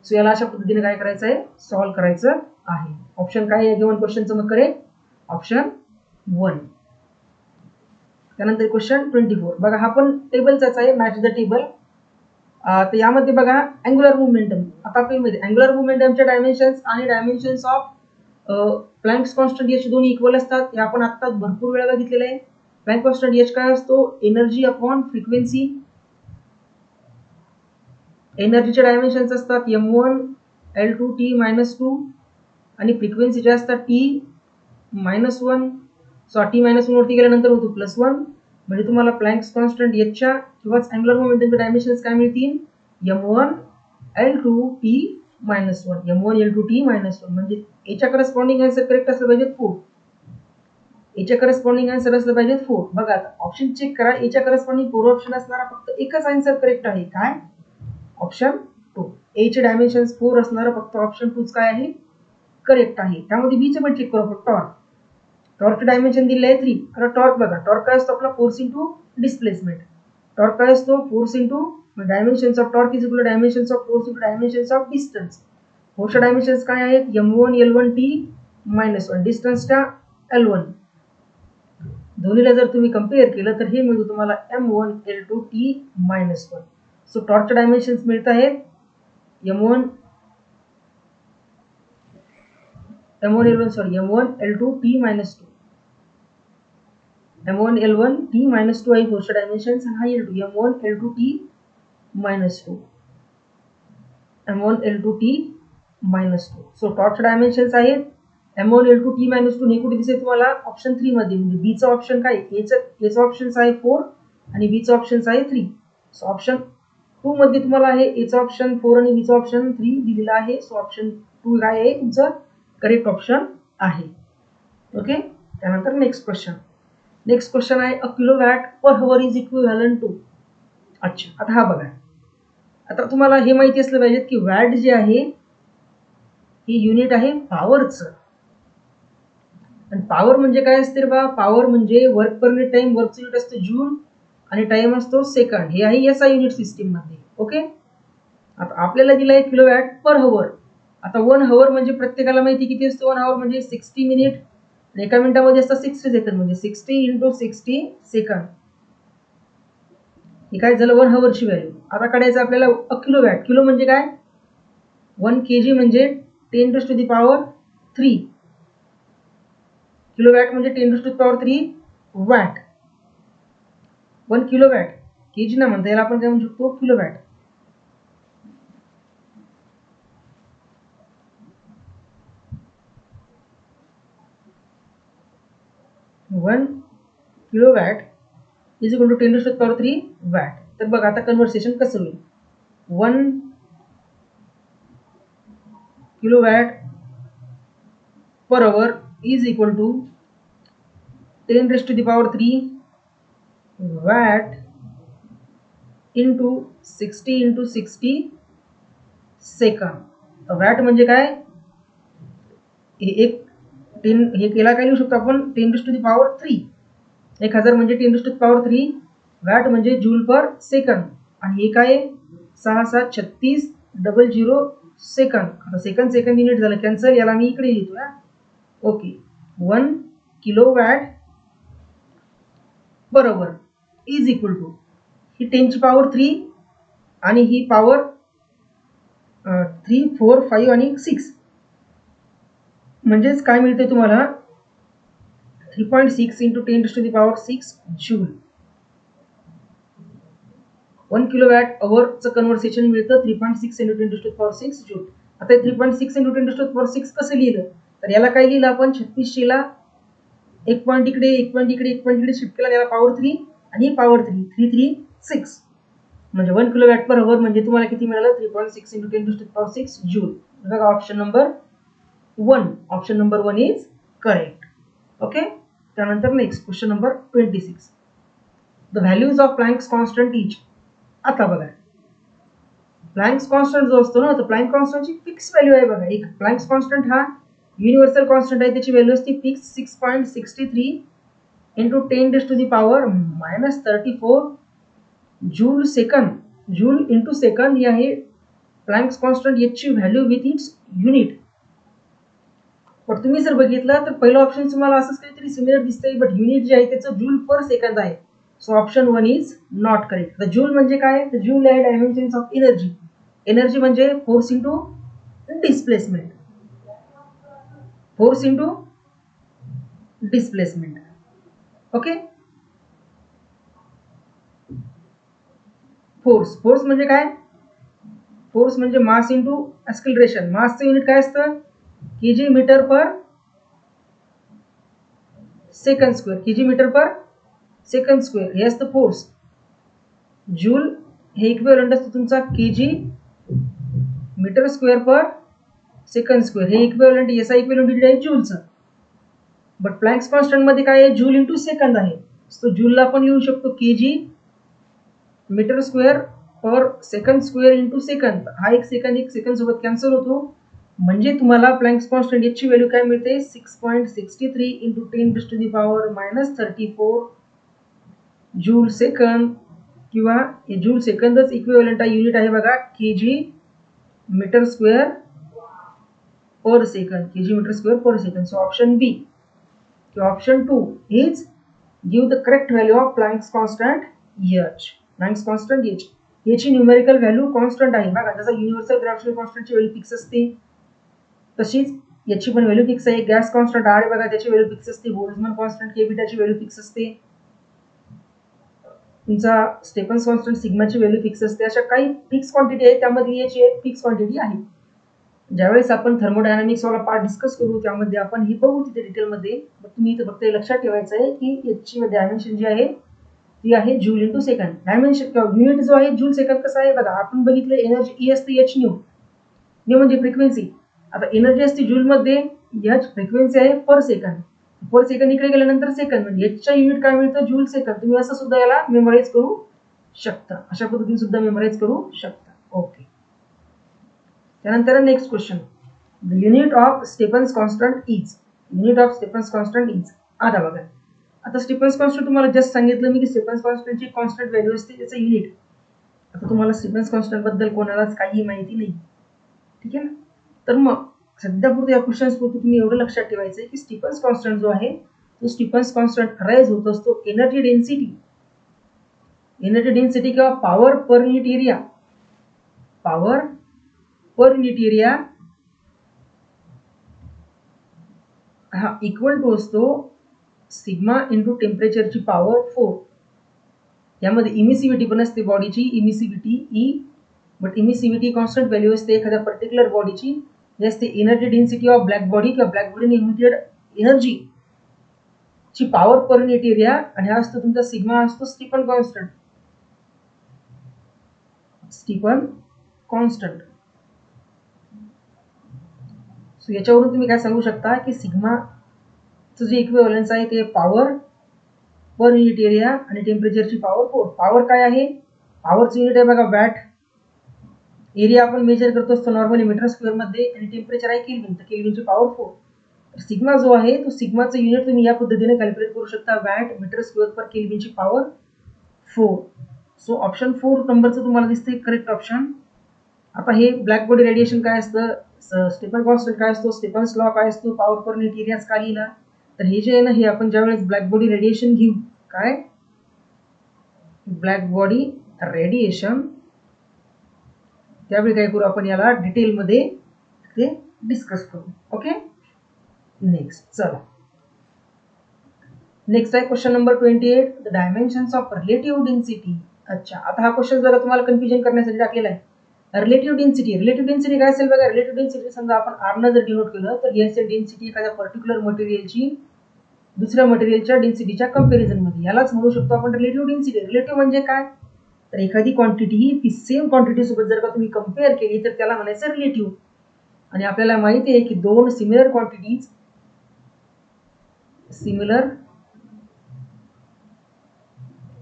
सो याला अशा पद्धतीने काय करायचं आहे? सॉल्व्ह करायचं आहे. ऑप्शन काय आहे गिवन क्वेश्चनचं मग करेक्ट? ऑप्शन 1. त्यानंतर क्वेश्चन 24 बघा हा पण टेबलचाच आहे मॅच द टेबल. तर यामध्ये बघा अँग्युलर मोमेंटम. आता आपल्याला माहिती आहे अँग्युलर मोमेंटमच्या डायमेन्शन्स आणि डायमेन्शन्स ऑफ प्लँक्स कॉन्स्टंट याचे दोन्ही इक्वल असतात. हे आपण आत्ताच भरपूर वेळा बघितलेलं आहे. प्लँक कॉन्स्टंट एच काय असतो? Energy upon frequency. एनर्जीचे डायमेन्शन्स असतात m1 L2T-2 आणि फ्रिक्वेन्सीचे असतात T-1. सो T-1 वरती गेल्यानंतर होतो +1. म्हणजे तुम्हाला प्लँक्स कॉन्स्टंट एचच्या किंवा अँग्युलर मोमेंटमचे डायमेन्शन्स काय मिळतील? m1 L2T-1 m1 L2T-1 म्हणजे एच्या करस्पॉन्डिंग आन्सर करेक्ट असलं पाहिजे 4. एच्या करस्पॉन्डिंग आन्सर असलं पाहिजे 4. बघा आता ऑप्शन चेक करा. एच्या करस्पॉन्डिंग 4 ऑप्शन असणारा फक्त एकच आन्सर करेक्ट आहे. काय? ऑप्शन 2. ए चे डायमेन्शन्स 4 असणारा फक्त ऑप्शन 2 काय आहे? करेक्ट आहे. त्यामध्ये बी चे पण चेक करू आपण. टॉर्क. टॉर्क डायमेन्शन दिले आहे 3. आता टॉर्क बघा. टॉर्क काय असतो आपला? Force into displacement. टॉर्क काय असतो? Force into dimensions of torque is equal to dimensions of force into dimensions of distance. फोर्सच्या डायमेन्शन्स काय आहेत? m1 L1T-1 डिस्टन्सच्या L1. दोन्हीला जर तुम्ही कम्पेअर केलं तर हे मिळतो तुम्हाला m1 L2T-1. सो टॉर्कचे डायमेन्शन्स मिळत आहेत m1 L2T-2. m1 L1T-2 आहे फोर्सचे डायमेन्शन्स आणि हा m1 L2T-2. m1 L2T-2. So टॉर्कचे dimensions आहेत m1 L2T-2. हे कुठे दिसेल तुम्हाला? ऑप्शन 3 मध्ये. म्हणजे बी चा ऑप्शन काय? एचा ऑप्शन आहे 4 आणि बी चा ऑप्शन आहे 3. सो ऑप्शन 2 मध्ये तुम्हाला आहे एचा ऑप्शन 4 आणि बी चा ऑप्शन 3 दिलेला आहे. सो ऑप्शन 2 काय आहे तुमचं करेक्ट ऑप्शन आहे. ओके. त्यानंतर नेक्स्ट क्वेश्चन आहे a kilowatt per hour is equivalent to. अच्छा आता हा बघा. आता तुम्हाला हे माहिती असलं पाहिजे की वॅट जे आहे हे युनिट आहे पॉवरचं. आणि पॉवर म्हणजे काय असते रे बा? पॉवर म्हणजे वर्क पर युनिट टाइम. वर्कचं युनिट असतं जूल आणि टाइम असतो सेकंड. हे आहे एसआय युनिट सिस्टीम मध्ये. ओके. आता आपल्याला दिला आहे किलोवॅट पर हवर. आता 1 हवर म्हणजे प्रत्येकाला माहिती किती असतो? 1 हवर म्हणजे 60 मिनिट. एका मिनिटामध्ये असतात 60 सेकंड म्हणजे 60 × 60 सेकंड. हे काय झालं? 1 हवरची व्हॅल्यू. आता काढायचं आपल्याला अ किलोवॅट. किलो म्हणजे काय? 1 kg म्हणजे 10⁻³ किलोवॅट म्हणजे 10⁻³ वॅट. 1 किलोवॅट केजी ना म्हणता याला आपण काय म्हणू शकतो? Kilowatt. 1 kilowatt is equal to 10⁻³ watt. तर बघा आता कन्व्हर्सेशन कसं होईल. 1 kilowatt per hour is equal to 10⁻³ watt into 60 second. Watt म्हणजे काय, हे केला काय लिहू शकतो आपण 10⁻³ 1000 म्हणजे 10⁻³ वॅट म्हणजे जूल पर सेकंद. आणि हे काय 663600 सेकंद. आता सेकंद युनिट झालं कॅन्सल, याला मी इकडे लिहितो. ओके, 1 किलोवॅट बरोबर इज इक्वल टू ही 10⁻³ आणि ही पॉवर 3, 4, 5 आणि 6 म्हणजेच काय मिळते तुम्हाला 3.6 इंटू 10⁻6 जूल. 1 किलोवॅट अवरचं कन्व्हर्सेशन मिळतं 3.6 इंटू 10⁻6 जूल. आता 3.6 इंटू 10⁻6 कसं लिहिलं, तर याला काय लिहिलं आपण 3600ला एक पॉईंट इकडे एक पॉईंट इकडे शिफ्ट केला, याला पॉवर 3 आणि पॉवर 3 336 म्हणजे 1 किलोवॅट पर अवर म्हणजे तुम्हाला किती मिळालं 3.6 इंटू 10⁻6 जूल. बघा option number 1 is correct. Okay, त्यानंतर next question number 26. The values of Planck's constant each. आता बघा प्लँक्स कॉन्स्टंट जो असतो ना, तर प्लँक कॉन्स्टंटची फिक्स व्हॅल्यू आहे. बघा एक प्लँक्स कॉन्स्टंट हा युनिव्हर्सल कॉन्स्टंट आहे, त्याची व्हॅल्यू असते फिक्स 6.63 इंटू 10⁻⁻34 जूल सेकंद. जूल इंटू सेकंद ही आहे प्लँक्स कॉन्स्टंट याची व्हॅल्यू विथ इट्स युनिट. पण तुम्ही जर बघितलं तर पहिलं ऑप्शन तुम्हाला असंच काहीतरी सिमिलर दिसतंय, बट युनिट जे आहे त्याचं जूल पर सेकंद आहे. So option 1 is not correct. The joule म्हणजे काय, तर जूल आहे डायमेन्शन्स ऑफ एनर्जी. एनर्जी म्हणजे force into displacement. Force into displacement. Okay, force म्हणजे काय, फोर्स म्हणजे मास इंटू ऍक्सिलरेशन. मासचं युनिट काय असतं KG metre per second square. KG metre per second square हे असतं फोर्स. जूल हे इक्विव्हॅलंट असतं तुमचा KG metre square per second square. हे इक्विव्हॅलंट एसआ इक्विव्हॅलंट आहे जूलचं. बट प्लँक्स कॉन्स्टंट मध्ये काय आहे जूल इंटू सेकंद आहे. सो जूलला आपण लिहू शकतो KG metre square per second square into second. हा एक सेकंद सोबत कॅन्सल होतो, म्हणजे तुम्हाला प्लँक्स कॉन्स्टंट याची व्हॅल्यू काय मिळते 6.63 इंटू 10⁻34 जूल सेकंद. किंवा हे जूल सेकंदच इक्विव्हॅलंट युनिट आहे बघा केजी मीटर स्क्वेअर पर सेकंद. केजी मीटर स्क्वेअर पर सेकंद. सो ऑप्शन बी किंवा option 2 is give the correct value of Planck's constant H. Planck's constant H याची न्यूमेरिकल व्हॅल्यू कॉन्स्टंट आहे बघा. जसं युनिव्हर्सल ग्रॅव्हिटेशनल कॉन्स्टंटची व्हॅल्यू फिक्स असते, तशीच याची पण व्हॅल्यू फिक्स आहे. गॅस कॉन्स्टंट आर बघा त्याची व्हॅल्यू फिक्स असते. बोल्ट्झमन कॉन्स्टंट के बीटाची व्हॅल्यू फिक्स असते. तुमचा स्टेफन्स कॉन्स्टंट सिग्माची व्हॅल्यू फिक्स असते. अशा काही फिक्स क्वांटिटी आहे, त्यामधली याची एक फिक्स क्वांटिटी आहे. ज्यावेळेस आपण थर्मोडायनामिक्स वाला पार्ट डिस्कस करू त्यामध्ये आपण ही बघू तिथे डिटेलमध्ये. तुम्ही इथे फक्त लक्षात ठेवायचं आहे की याची डायमेन्शन जी आहे ती आहे जूल इंटू सेकंड. डायमेन्शन किंवा युनिट जो आहे जूल सेकंड कसं आहे बघा. आपण बघितलं एनर्जी ई असते एच न्यू. न्यू म्हणजे फ्रिक्वेन्सी. आता एनर्जी असते जूल मध्ये, एच फ्रिक्वेन्सी आहे पर सेकंड. पर सेकंड इकडे गेल्यानंतर सेकंड म्हणजे एचच्या युनिट काय मिळतं जूल सेकंड. तुम्ही असं सुद्धा याला मेमोराइज करू शकता, अशा पद्धतीने सुद्धा मेमोराइज करू शकता. ओके, त्यानंतर next question. The unit of Stefan's constant is. Unit of Stefan's constant is. आता बघा, आता स्टेफन्स कॉन्स्टंट तुम्हाला जस्ट सांगितलं मी की स्टेफन्स कॉन्स्टंटची कॉन्स्टंट व्हॅल्यू असते त्याचं युनिट. आता तुम्हाला स्टेफन्स कॉन्स्टंट बद्दल कोणालाच काही माहिती नाही, ठीक आहे ना. तर मग सध्यापुरते या क्वेश्चन्स पुरतं तुम्ही एवढं लक्षात ठेवायचं आहे की स्टीफन्स कॉन्स्टंट जो आहे तो स्टीफन्स कॉन्स्टंट अराइज होत असतो एनर्जी डेन्सिटी. एनर्जी डेन्सिटी किंवा power per unit area. Power per unit area हा इक्वल टू असतो सिग्मा इंटू टेम्परेचरची पॉवर 4. यामध्ये इमिसिव्हिटी पण असते बॉडीची, emissivity E. But emissivity constant value असते एखाद्या पर्टिक्युलर बॉडीची. हे असते energy density of black body किंवा ब्लॅक बॉडीने इमिटेड एनर्जी ची पॉवर पर युनिट एरिया आणि हा असतो तुमचा सिग्मा असतो Stefan constant. Stefan constant. So याच्यावरून तुम्ही काय सांगू शकता की सिग्माचं जे इक्विव्हॅलन्स आहे ते पॉवर पर युनिट एरिया आणि टेम्परेचरची पॉवर 4. पॉवर काय आहे? पॉवरचं युनिट आहे बघा वॅट. एरिया आपण मेजर करतो असतो नॉर्मली मीटर स्क्वेअर मध्ये आणि टेम्परेचर आहे केल्विन, तर केल्विनची पॉवर 4. तर सिग्मा जो आहे तो सिग्माचं युनिट तुम्ही या पद्धतीने कॅल्क्युलेट करू शकता, वॅट मीटर स्क्वेअर पर केल्विनची पॉवर 4. सो ऑप्शन 4 नंबरचं तुम्हाला दिसतंय करेक्ट ऑप्शन. आता हे ब्लॅक बॉडी रेडिएशन काय असतं, स्टीफन कॉन्स्टंट काय असतो, स्टीफन्स लॉ काय असतो, पॉवर पर युनिट एरियाज का लिहिला, तर हे जे आहे ना हे आपण ज्यावेळेस ब्लॅक बॉडी रेडिएशन घेऊ, काय ब्लॅक बॉडी रेडिएशन, त्यावेळी काय करू आपण याला डिटेलमध्ये ते डिस्कस करू. ओके, नेक्स्ट चला. नेक्स्ट आहे question number 28, the dimensions of relative density. अच्छा, आता हा क्वेश्चन जरा तुम्हाला कन्फ्युजन करण्यासाठी टाकलेला आहे. रिलेटिव्ह डेन्सिटी काय असेल बघा. रिलेटिव्ह डेन्सिटी समजा आपण आर न जर डिनोट केलं तर ही असेल डेन्सिटी एखाद्या पर्टिक्युलर मटेरियलची दुसऱ्या मटेरियलच्या डेन्सिटीच्या कंपॅरिझन मध्ये. यालाच म्हणू शकतो आपण रिलेटिव्ह डेन्सिटी. रिलेटिव्ह म्हणजे काय, तर एखादी क्वांटिटी ही ती सेम क्वांटिटी सोबत जर का तुम्ही कंपेअर केली तर त्याला म्हणायचं रिलेटिव्ह. आणि आपल्याला माहिती आहे की दोन similar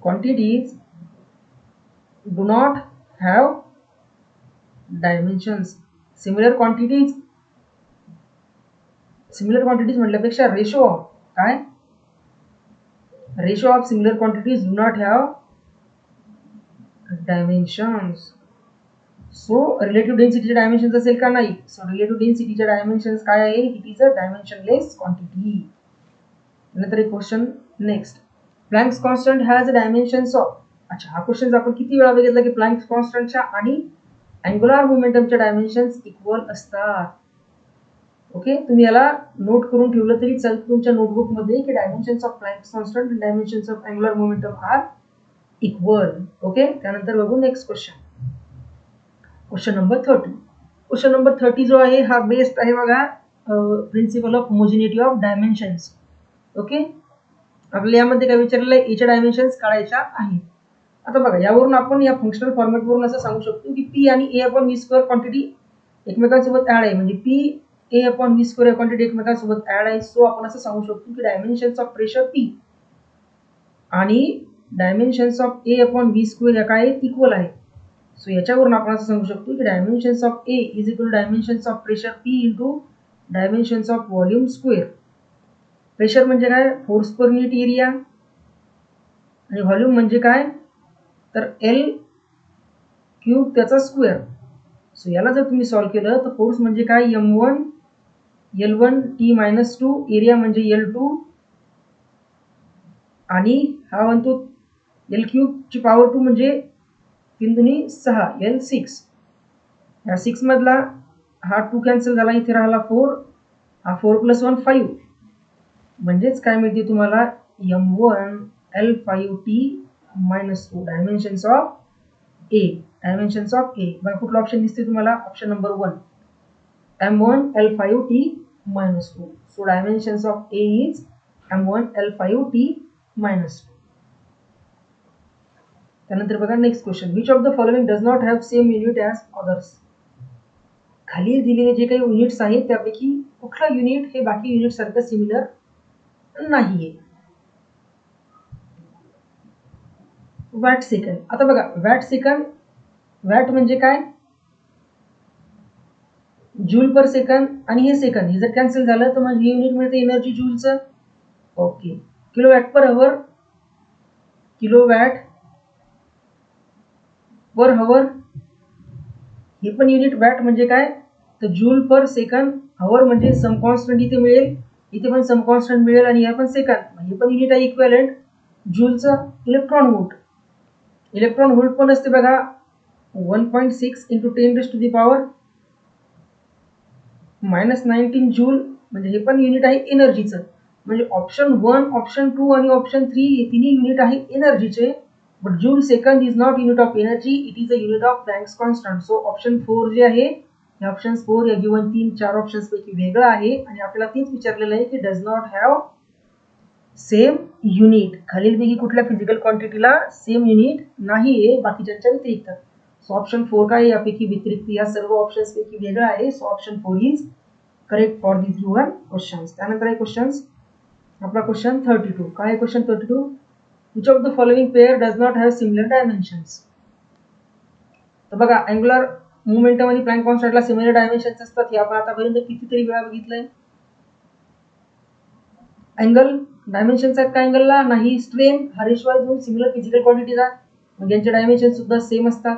quantities do not have dimensions. Similar quantities म्हटल्यापेक्षा रेशो ऑफ काय, ratio of similar quantities do not have dimensions. So relative डेन्सिटीचे डायमेन्शन्स असेल का, नाही. सो रिलेटिव्ह डेन्सिटीचे डायमेन्शन्स काय आहे, it is a dimensionless quantity. नंतर एक question next, Planck's constant has dimensions of. अच्छा, हा क्वेश्चन आपण किती वेळा बघितला की प्लँक्स कॉन्स्टंटच्या आणि अँग्युलर मोमेंटमच्या डायमेन्शन्स इक्वल असतात. ओके, तुम्ही याला नोट करून ठेवलं तरी चालतं तुमच्या नोटबुक मध्ये की डायमेन्शन्स ऑफ प्लँक्स कॉन्स्टंट आणि dimensions of angular momentum are equal. Okay, त्यानंतर बघू next question. Question number 30. Question number 30 जो आहे हा बेस्ड आहे बघा principle of homogeneity of dimensions. Okay, आपल्याला यामध्ये काय विचारलेलं आहे, एच्या डायमेन्शन्स काढायच्या आहेत. आता बघा यावरून आपण या फंक्शनल फॉर्मॅटवरून असं सांगू शकतो की पी आणि ए अपॉन व्ही स्क्वेअर क्वांटिटी एकमेकांसोबत ऍड आहे, म्हणजे P A upon V square या क्वांटिटी एकमेकांसोबत ऍड आहे. सो आपण असं सांगू शकतो की डायमेन्शन्स ऑफ प्रेशर पी आणि dimensions of A upon V square या काय इक्वल आहे. सो याच्यावरून आपण असं सांगू शकतो की dimensions of A is equal to dimensions of pressure P into dimensions of volume square. Pressure म्हणजे काय, फोर्स पर युनिट एरिया, आणि व्हॉल्यूम म्हणजे काय तर एल क्यूब त्याचा स्क्वेअर. सो याला जर तुम्ही सॉल्व्ह केलं तर फोर्स म्हणजे काय m1 L1 T-2, एरिया म्हणजे L2 आणि हा म्हणतो एल क्यूब ची पॉवर 2 म्हणजे 3 दुनी 6 L6. या 6 मधला हा 2 कॅन्सल झाला, इथे राहिला 4, हा 4 + 1 5, म्हणजेच काय मिळते तुम्हाला m1 L5T-2 dimensions of A. Dimensions of A बघा कुठला ऑप्शन दिसते तुम्हाला, option number 1 m1 L5T-2. So dimensions of A is m1 L5T-2. त्यानंतर बघा next question, which of the following does not have same unit as others. खाली दिलेले जे काही युनिट्स आहेत त्यापैकी कुठला युनिट हे बाकी युनिट सारखं सिमिलर नाहीये. Watt second. आता बघा वॅट सेकंड, वॅट म्हणजे काय जूल पर सेकंड, आणि हे सेकंड हे जर कॅन्सल झालं तर मग हे युनिट मिळते energy जूलचं. Okay, kilowatt per हवर, kilowatt per हवर हे पण युनिट. वॅट म्हणजे काय तर जूल पर सेकंड, हवर म्हणजे सम कॉन्स्टंट इथे मिळेल, इथे पण सम कॉन्स्टंट मिळेल, आणि हे पण सेकंड, हे पण युनिट आहे इक्विव्हॅलेंट जूलचं. इलेक्ट्रॉन व्होल्ट, इलेक्ट्रॉन व्होल्ट पण असते बघा 1.6 × 10⁻⁻⁻⁹ जूल, म्हणजे हे पण युनिट आहे एनर्जीचं. म्हणजे ऑप्शन 1, ऑप्शन 2 आणि ऑप्शन 3 हे तिन्ही युनिट आहे एनर्जीचे. But joule second is not unit of energy, it is a unit of Planck's constant. So option 4 जे आहे हे ऑप्शन 4 या गिवन 3-4 ऑप्शन्स पैकी वेगळं आहे, आणि आपल्याला तेच विचारलेलं आहे की does not have same unit खालीलपैकी कुठल्या फिजिकल क्वांटिटीला सेम युनिट नाही आहे बाकीच्या व्यतिरिक्त. सो ऑप्शन 4 काय यापैकी व्यतिरिक्त या सर्व ऑप्शन्स पैकी वेगळा आहे. So option 4 is correct for this given questions. त्यानंतर आहे क्वेश्चन्स आपला क्वेश्चन 32. काय आहे question 32? Which of the following pair does not have similar dimensions. तर बघा अँग्युलर मोमेंटम आणि प्लँक कॉन्स्टंटला सिमिलर डायमेन्शन्स असतात हे आपण आतापर्यंत कितीतरी वेळा बघितलंय. अँगल डायमेन्शन्स आहेत का अँगलला? नाही. स्ट्रेन हा रेशो आहे दोन सिमिलर फिजिकल क्वांटिटीज आहेत मग यांचे डायमेन्शन सुद्धा सेम असतात.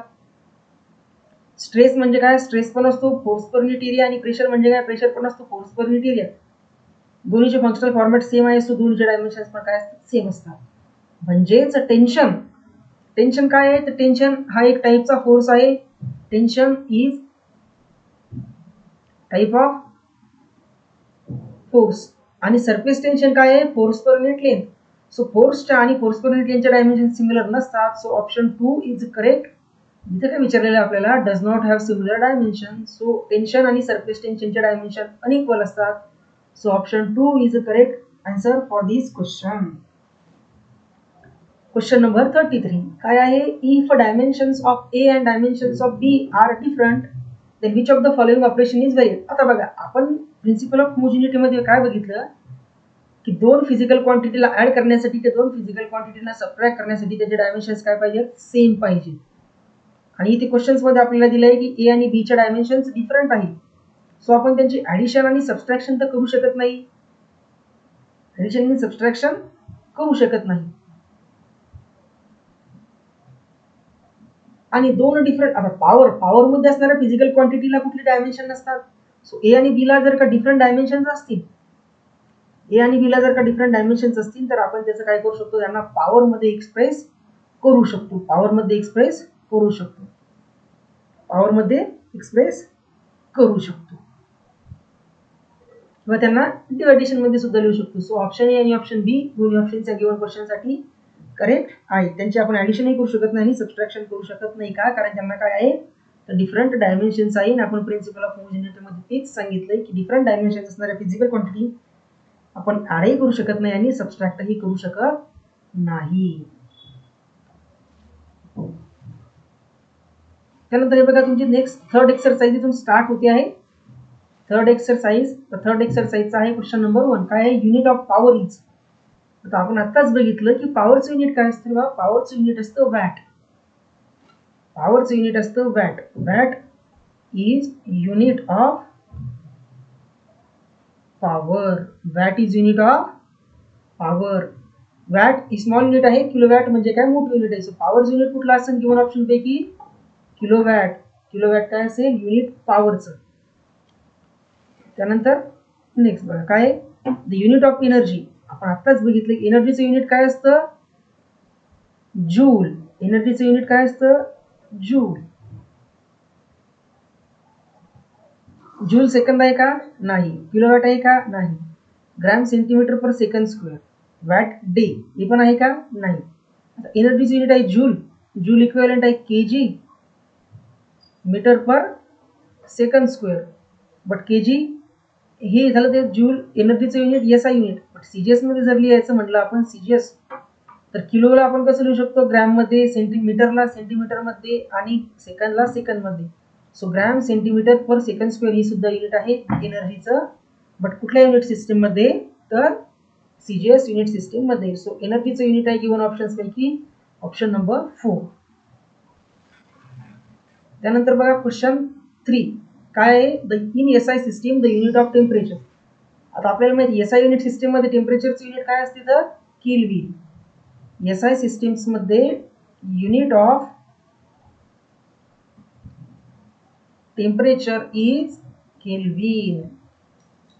स्ट्रेस म्हणजे काय? स्ट्रेस पण असतो फोर्स पर युनिट एरिया आणि प्रेशर म्हणजे काय? प्रेशर पण असतो फोर्स पर युनिट एरिया. दोन्हीचे फंक्शनल फॉर्मॅट सेम आहे सो दोन्हीचे डायमेन्शन्स पण काय असतात? सेम असतात. म्हणजेच टेन्शन टेन्शन काय आहे? तर टेन्शन हा एक टाईपचा फोर्स आहे. Tension is type of force. आणि सरफेस टेन्शन काय आहे? Force per unit length. So फोर्सच्या आणि फोर्स पर युनिट लेंथच्या डायमेन्शन सिमिलर नसतात. So option 2 is correct. इथे काय विचारलेलं आपल्याला? Does not have similar dimension. So tension आणि सरफेस टेन्शनचे डायमेन्शन अनइक्वल असतात. So option 2 is correct answer for this question. Question number 33 काय आहे? If dimensions of A and dimensions of B are different then which of the following operation is valid. आता बघा आपण principal of homogeneity मध्ये काय बघितलं की दोन फिजिकल क्वांटिटीला ऍड करण्यासाठी ते दोन फिजिकल क्वांटिटीला सबट्रॅक्ट करण्यासाठी त्याचे डायमेन्शन्स काय पाहिजेत? सेम पाहिजे. आणि इथे क्वेश्चन्स मध्ये आपल्याला दिलंय की ए आणि बी च्या डायमेन्शन्स डिफरंट आहेत. सो आपण त्यांची ऍडिशन आणि सबट्रॅक्शन तर करू शकत नाही. ऍडिशन आणि सबट्रॅक्शन करू शकत नाही. आणि दोन डिफरंट आता पॉवर मध्ये असणाऱ्या फिजिकल क्वांटिटीला कुठले डायमेन्शन नसतात. सो ए आणि बी ला जर का डिफरंट डायमेन्शन्स असतील तर आपण त्याचं काय करू शकतो? त्यांना पॉवर मध्ये एक्सप्रेस करू शकतो. किंवा त्यांना डिव्हायडेशन मध्ये सुद्धा लिहू शकतो. सो ऑप्शन ए आणि ऑप्शन बी दोन्ही ऑप्शनच्या गिवन क्वेश्चनसाठी करेक्ट आहे. त्यांची आपण ऍडिशनही करू शकत नाही आणि सबट्रॅक्शन करू शकत नाही. का? कारण त्यांना काय आहे? तर डिफरंट डायमेन्शन्स आहे. आपण प्रिन्सिपल ऑफ होमोजिनिटी मध्ये तेच सांगितलंय की डिफरंट डायमेन्शन्स असणाऱ्या फिजिकल क्वांटिटी आपण ऍडही करू शकत नाही आणि सबट्रॅक्टही करू शकत नाही. त्यानंतर हे बघा तुमची नेक्स्ट थर्ड एक्सरसाइज इथून स्टार्ट होते आहे. थर्ड एक्सरसाइजचा आहे क्वेश्चन नंबर 1 काय आहे? Unit of power is. आता आपण आत्ताच बघितलं की पॉवरचं युनिट काय असतं? बघा पॉवरचं युनिट असतं watt. Watt is unit of power. Watt small unit आहे. किलोवॅट म्हणजे काय? मोठं युनिट आहे. सो पॉवरचं युनिट कुठलं असेल गिवन ऑप्शन पैकी? किलोवॅट काय असेल? युनिट पॉवरचं. त्यानंतर नेक्स्ट बघा काय? The unit of energy. आपण आत्ताच बघितलं की एनर्जीचं युनिट काय असतं? जूल. जूल सेकंद आहे का? नाही. किलोवॅट आहे का? नाही. Gram centimetre per second square. Watt day हे पण आहे का? नाही. आता एनर्जीचं युनिट आहे जूल इक्विव्हॅलंट आहे KG metre per second square. But KG हे झालं ते जूल एनर्जीचं unit SI unit. But CGS मध्ये जर लिहायचं म्हटलं आपण सीजीएस तर किलोला आपण कसं लिहू शकतो? ग्रॅम मध्ये, सेंटीमीटरला सेंटीमीटर मध्ये आणि सेकंदला सेकंद मध्ये. So gram centimetre per second square ही सुद्धा युनिट आहे एनर्जीचं. बट कुठल्या युनिट सिस्टीम मध्ये? तर सीजीएस युनिट सिस्टीम मध्ये. सो एनर्जीचं युनिट आहे गिवन ऑप्शन्स पैकी ऑप्शन नंबर 4. त्यानंतर बघा क्वेश्चन 3 काय आहे? In SI system the unit of temperature. आता आपल्याला माहिती एसआय युनिट सिस्टीम मध्ये टेम्परेचरचं युनिट काय असते? तर केल्विन. एसआय सिस्टीम्स मध्ये unit of temperature is kelvin.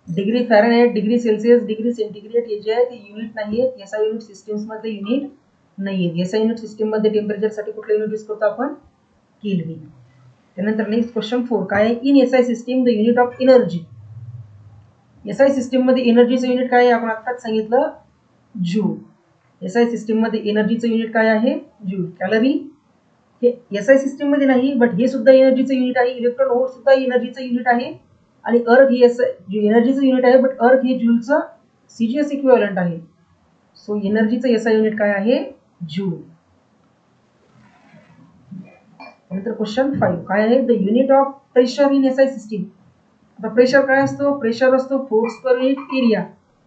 Degree Fahrenheit, degree Celsius, degree centigrade हे जे आहे ते युनिट नाही आहेत. एसआय युनिट सिस्टीम्स मध्ये युनिट नाही आहेत. एसआय युनिट सिस्टीम मध्ये टेम्परेचर साठी कुठलं युनिट यूज करतो आपण? केल्विन. त्यानंतर नेक्स्ट क्वेश्चन 4 काय आहे? In SI system the unit of energy. SI system मध्ये एनर्जीचं युनिट काय आहे? आपण आत्ताच सांगितलं जूल. एसआय सिस्टीम मध्ये एनर्जीचं युनिट काय आहे? जूल. कॅलरी हे एसआय सिस्टीम मध्ये नाही बट हे सुद्धा एनर्जीचं युनिट आहे. इलेक्ट्रॉन व्होल्ट सुद्धा एनर्जीचं युनिट आहे. आणि अर्थ ही एनर्जीचं युनिट आहे बट अर्थ हे जूलचं सीजीएस इक्विव्हॅलंट आहे. सो एनर्जीचं एसआय युनिट काय आहे? जूल. नंतर क्वेश्चन 5 काय आहे? The unit of pressure in SI system. आता प्रेशर काय असतो? प्रेशर असतो फोर्स पर युनिट एरिया.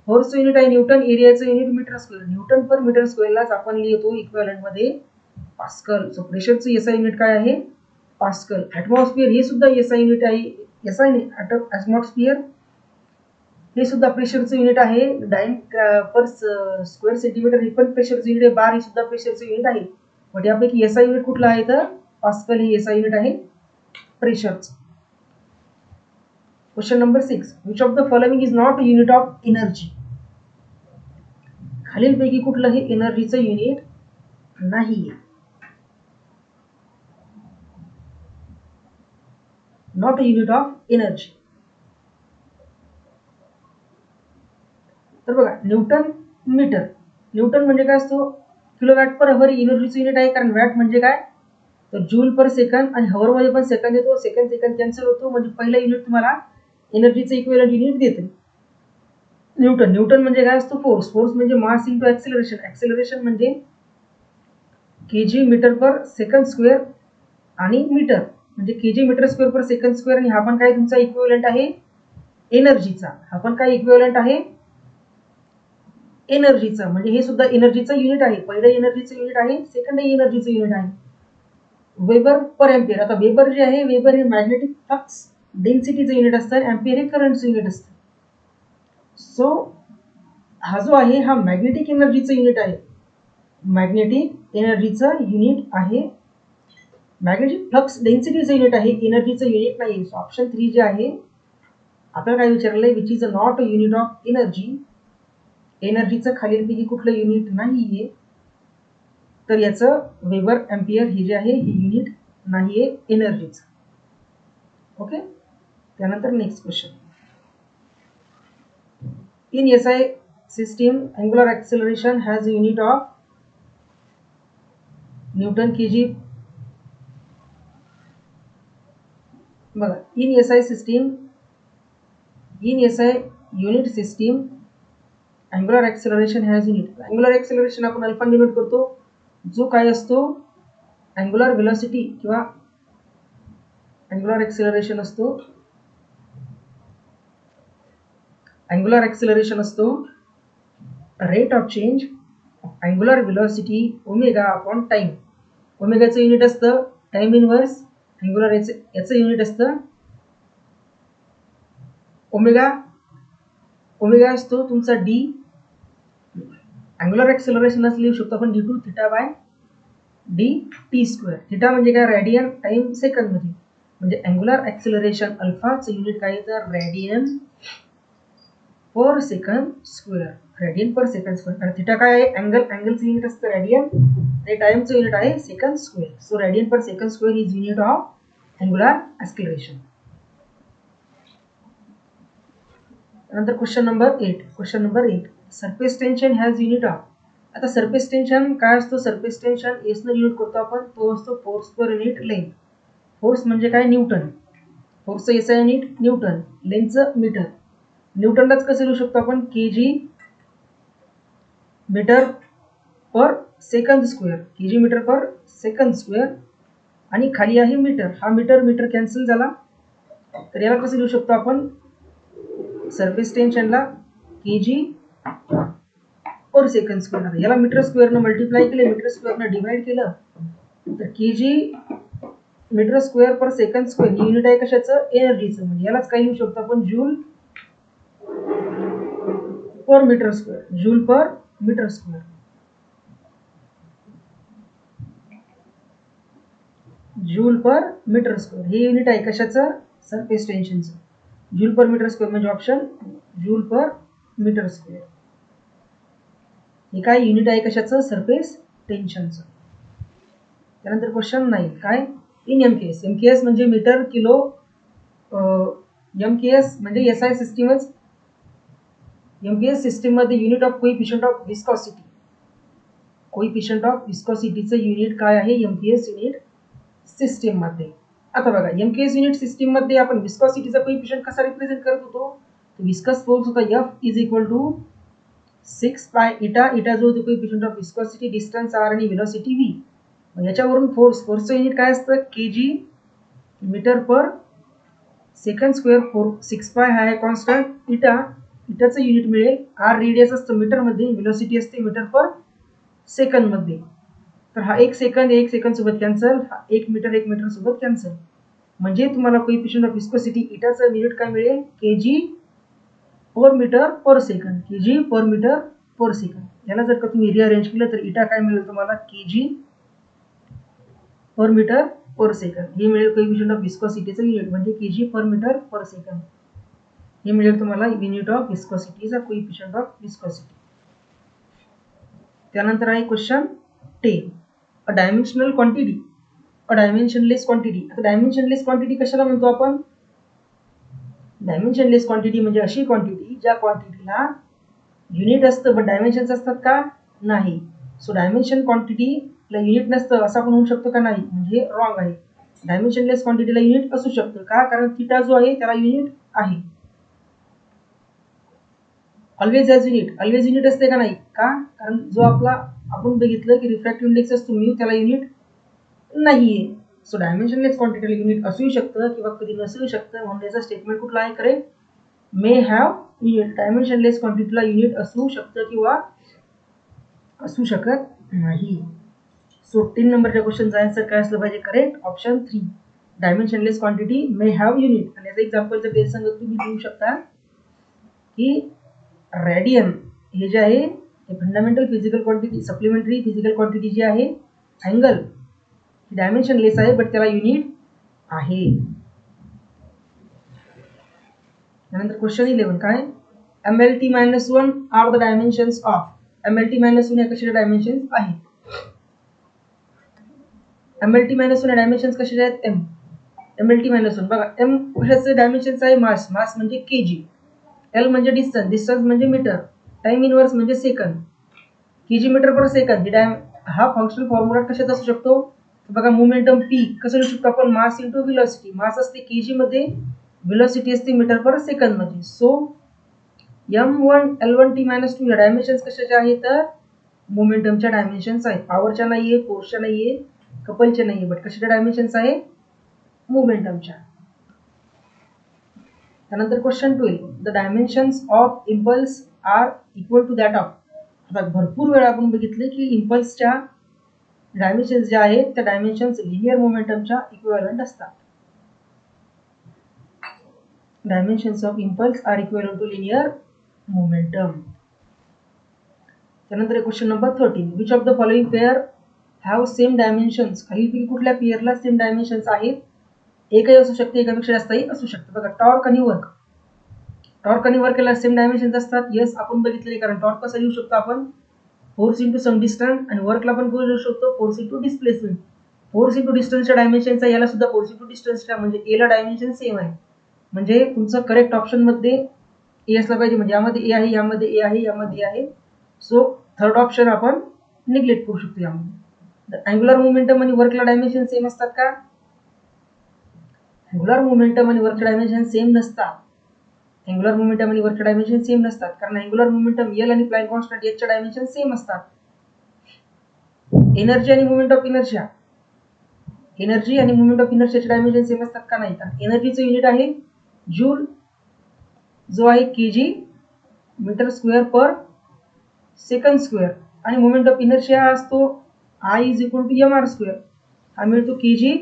फोर्सचं युनिट आहे न्यूटन, एरियाचं unit metre square. Newton per metre स्क्वेअरलाच आपण लिहितो इक्विव्हॅलंट मध्ये पास्कल. सो प्रेशरचं एसआय युनिट काय आहे? पास्कल. ॲटमॉस्फिअर हे सुद्धा एसआय युनिट आहे. एसआय नाही, ॲटमॉस्फिअर हे सुद्धा प्रेशरचं युनिट आहे. डाइन पर स्क्वेअर सेंटीमीटर हे पण प्रेशरचं युनिट आहे. बार हे सुद्धा प्रेशरचं युनिट आहे. बट यापैकी एसआय युनिट कुठला आहे? तर पास्कल हे एसआय युनिट आहे प्रेशरचं. Question number 6 which of the following is not unit of energy. खालीलपैकी कुठलं हे एनर्जीचं युनिट नाहीये? Not unit of energy. तर बघा, न्यूटन मीटर. न्यूटन म्हणजे काय असतो? किलोवॅट पर हवर एनर्जीचं युनिट आहे. कारण वॅट म्हणजे काय? तर जूल पर सेकंड, आणि हवर मध्ये पण सेकंड येतो. सेकंड कॅन्सल होतो, म्हणजे पहिला युनिट तुम्हाला एनर्जीचं इक्विव्हॅलंट युनिट देते न्यूटन. न्यूटन म्हणजे काय असतो? फोर्स. फोर्स म्हणजे मास इंटू ऍक्सेलरेशन. ऍक्सेलरेशन म्हणजे KG metre per second square, आणि मीटर म्हणजे KG metre square per second square. आणि हा पण काय तुमचा इक्विव्हॅलंट आहे एनर्जीचा. हा पण काय इक्विव्हॅलंट आहे एनर्जीचा. म्हणजे हे सुद्धा एनर्जीचं युनिट आहे. पहिलं एनर्जीचं युनिट आहे, सेकंड एनर्जीचं युनिट आहे. Weber per ampere. आता वेबर जे आहे, वेबर हे मॅग्नेटिक फ्लक्स डेन्सिटीचं युनिट असतं, एम्पियर हे करंटचं युनिट असतं. सो हा जो आहे हा मॅग्नेटिक एनर्जीचं युनिट आहे. मॅग्नेटिक एनर्जीचं युनिट आहे. मॅग्नेटिक फ्लक्स डेन्सिटीचं युनिट आहे, एनर्जीचं युनिट नाही. सो ऑप्शन 3 जे आहे, आपल्याला काय विचारलंय? Which is a not unit of energy. एनर्जीचं खालीलपैकी कुठलं युनिट नाहीये? तर याचं वेबर एम्पियर हे जे आहे हे युनिट नाहीये एनर्जीचं. ओके. त्यानंतर next question. In SI system angular acceleration has a unit of newton KG. बघा, in SI system, in SI unit system angular acceleration has unit. Angular acceleration आपण अल्फा डिनोट करतो, जो काय असतो अँग्युलर व्हेलॉसिटी किंवा angular acceleration असतो. Angular acceleration असतो rate of change of angular velocity omega upon time. ओमेगाचं युनिट असतं टाइम इनवर्स. अँग्युलर याचं युनिट असतं ओमेगा. ओमेगा असतो तुमचा डी. अँग्युलर ॲक्सेलरेशन असं लिहू शकतो आपण d2 theta by D T square. Theta म्हणजे काय? रॅडियन. टाइम सेकंड मध्ये. म्हणजे अँग्युलर ॲक्सेलरेशन अल्फाचं युनिट काय? तर radian per second square. Radian per second square. आणि थीटा काय आहे? अँगल. अँगलचं युनिट असतं रॅडियन, आणि टाइमचं युनिट आहे second square. So radian per second square is unit of angular acceleration. नंतर question number 8. Question number 8 surface tension has unit of. आता सरफेस टेन्शन काय असतो? सरफेस टेन्शन एसनं युनिट करतो आपण, तो असतो force per unit length. Force म्हणजे काय? न्यूटन. फोर्सचं एसआय युनिट न्यूटन, लेंथचं मीटर. न्यूटनलाच कसं लिहू शकतो आपण? KG metre per second square. KG metre per second square, आणि खाली आहे मीटर. हा मीटर मीटर कॅन्सल झाला, तर याला कसं लिहू शकतो आपण? सरफेस टेन्शनला केजी पर सेकंड स्क्वेअर. याला मीटर स्क्वेअरनं मल्टिप्लाय केलं, मीटर स्क्वेअरनं डिवाइड केलं, तर KG metre square per second square ही युनिट आहे कशाचं? एनर्जीचं. म्हणजे यालाच काय लिहू शकतो आपण? Joule per metre square. Joule per metre square. Joule per metre square हे युनिट आहे कशाचं? सरफेस टेन्शनचं. जूल पर मीटर स्क्वेअर म्हणजे option joule per metre square. हे काय युनिट आहे कशाचं? सरफेस टेन्शनचं. त्यानंतर क्वेश्चन 9 काय? In MKS. एमकेएस म्हणजे मीटर किलो. एमकेएस म्हणजे एसआय सिस्टीमच. एमकेएस सिस्टीम मध्ये unit of coefficient of viscosity. Coefficient of विस्कॉसिटीचं युनिट काय आहे? एमकेएस युनिट सिस्टीम मध्ये. आता बघा, एमकेएस युनिट सिस्टीम मध्ये आपण विस्कॉसिटीचा कोइफिशियंट कसा रिप्रेझेंट करत होतो? विस्कस फोर्स होता F is equal to 6 pi eta, eta जो होतो coefficient of viscosity, distance R आणि व्हेलॉसिटी व्ही. याच्यावरून फोर्सचं युनिट काय असतं, KG metre per second square. 6 pi हा आहे कॉन्स्टंट, इटाचं युनिट मिळेल, आर रेडियस असतं मीटरमध्ये, व्हेलॉसिटी असते मीटर पर सेकंडमध्ये. तर हा 1 सेकंड सोबत कॅन्सल, हा 1 मीटर सोबत कॅन्सल. म्हणजे तुम्हाला कोएफिशियंट ऑफ विस्कोसिटी इटाचं युनिट काय मिळेल, KG per metre per second, KG per metre per second. याला जर का तुम्ही रिअरेंज केलं तर इटा काय मिळेल तुम्हाला, KG per metre per second. हे मिळेल कोएफिशियंट ऑफ विस्कोसिटीचं युनिट, म्हणजे KG per metre per second. हे मिळेल तुम्हाला युनिट ऑफ विस्कोसिटीचा कोएफिशियंट ऑफ विस्कोसिटी. त्यानंतर आहे question 10, a dimensional quantity, a dimensionless quantity. आता डायमेन्शनलेस क्वांटिटी कशाला म्हणतो आपण, डायमेन्शनलेस क्वांटिटी म्हणजे अशी क्वांटिटी ज्या क्वांटिटीला युनिट असतं पण डायमेन्शन्स असतात का, नाही. सो डायमेन्शन क्वांटिटीला युनिट नसतं असं आपण होऊ शकतो का, नाही, म्हणजे रॉंग आहे. डायमेन्शनलेस क्वांटिटीला युनिट असू शकतं का, कारण थिटा जो आहे त्याला युनिट आहे. Always as unit, always unit असते का, नाही का, कारण जो आपला आपण बघितलं की रिफ्रॅक्टिव्ह इंडेक्स असतो म्यू, त्याला युनिट नाहीये. सो डायमेन्शनलेस क्वांटिटीला युनिट असू शकतं किंवा कधी नसू शकतं, म्हणून याचा स्टेटमेंट कुठला आहे, correct, may have unit. Dimensionless क्वांटिटीला युनिट असू शकतं किंवा असू शकत नाही. सो 3 नंबरच्या क्वेश्चनचा आन्सर काय असलं पाहिजे, correct, option 3, dimensionless quantity may have unit. आणि याचं एक्झाम्पल जर ते सांगत तुम्ही देऊ शकता की रेडियन हे जे आहे हे fundamental physical quantity, supplementary physical quantity जी आहे, अँगल ही डायमेन्शनलेस आहे बट त्याला युनिट आहे. त्यानंतर क्वेश्चन 11 काय, MLT-1 R the dimensions of, MLT-1 या कशाचे डायमेन्शन्स आहेत. MLT-1 या डायमेन्शन्स कशाचे आहेत, MLT-1 बघा, M कशाचे डायमेन्शन्स आहे, मास, मास म्हणजे केजी, एल म्हणजे डिस्टन्स, डिस्टन्स म्हणजे मीटर, टाइम इनवर्स म्हणजे second, KG metre per second. हा फंक्शनल फॉर्म्युला कशात असू शकतो, बघा, मोमेंटम पी कसं लिहू शकतो आपण, मास इंटू व्हेलॉसिटी, मास असते केजी मध्ये, व्हेलॉसिटी असते मीटर पर सेकंड मध्ये. सो M1 L1T-2 या डायमेन्शन्स कशाच्या आहेत, तर मोमेंटमच्या डायमेन्शन्स आहेत, पॉवरच्या नाहीये, फोर्सच्या नाहीये, कपलच्या नाहीये, बट कशाच्या डायमेन्शन्स आहे, मोमेंटमच्या. त्यानंतर question 12, the dimensions of impulse are equal to that of. आता भरपूर वेळा आपण बघितले की इम्पल्सच्या डायमेन्शन्स ज्या आहेत त्या डायमेन्शन्स लिनियर मोमेंटमच्या इक्विव्हॅलंट असतात. Dimensions of impulse are equivalent to linear momentum. त्यानंतर question number 13, which of the following pair have same dimensions. खालीलपैकी कुठल्या पेअरला सेम डायमेन्शन्स आहेत, एकही असू शकते, एकापेक्षा जास्तही असू शकते. बघा, टॉर्क आणि वर्क, टॉर्क आणि वर्कला सेम डायमेन्शन्स असतात. यस, आपण बघितले, कारण टॉर्क कसं लिहू शकतो आपण, फोर्स इंटू सम डिस्टन्स, आणि वर्कला पण लिहू शकतो force into displacement. Force into डिस्टन्सच्या डायमेन्शनचा याला सुद्धा फोर्स इंटू डिस्टन्सच्या, म्हणजे एला डायमेन्शन सेम आहे. म्हणजे तुमचं करेक्ट ऑप्शन मध्ये ए असला पाहिजे, म्हणजे यामध्ये ए आहे, यामध्ये ए आहे, यामध्ये ए आहे. सो थर्ड ऑप्शन आपण निग्लेक्ट करू शकतो यामध्ये. अँग्युलर मोमेंटम आणि वर्कला डायमेन्शन सेम असतात का, अँग्युलर मोमेंटम आणि वर्क डायमेन्शन सेम नसतात. अँग्युलर मोमेंटम आणि वर्क डायमेन्शन सेम नसतात, कारण अँग्युलर मोमेंटम एल आणि प्लॅंक कॉन्स्टंट एचच्या डायमेन्शन सेम असतात. एनर्जी आणि मोमेंट ऑफ इनर्शिया, एनर्जी आणि मोमेंट ऑफ इनर्शियाचे डायमेन्शन सेम असतात का, नाही. तर एनर्जीचं युनिट आहे जूल, जो आहे KG metre square per second square, आणि मोमेंट ऑफ इनर्शिया असतो I is equal to M R square, हा मिळतो केजी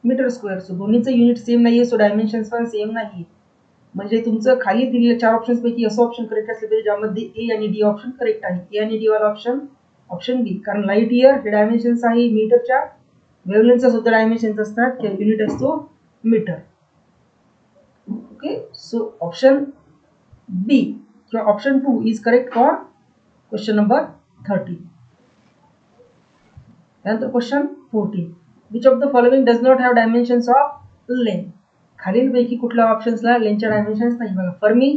मीटर स्क्वेअर. सो दोन्हीचं युनिट सेम नाहीये, सो डायमेन्शन्स पण सेम नाही. म्हणजे तुमचं खाली दिलेल्या 4 ऑप्शन्स पैकी असं ऑप्शन करेक्ट असले पाहिजे ज्यामध्ये ए आणि डी ऑप्शन करेक्ट आहे. ए आणि डी वाला ऑप्शन बी, कारण लाईट इयर हे डायमेन्शन्स आहे मीटरच्या, वेव्हलेंथचा सुद्धा डायमेन्शन्स असतात, त्या युनिट असतो metre. Okay, so option B किंवा option 2 is correct for question number 13. त्यानंतर question 14, which of the following does not have dimensions of length. खालीलपैकी कुठल्या ऑप्शन्सला लेंथच्या डायमेन्शन्स नाही. बघा, फर्मी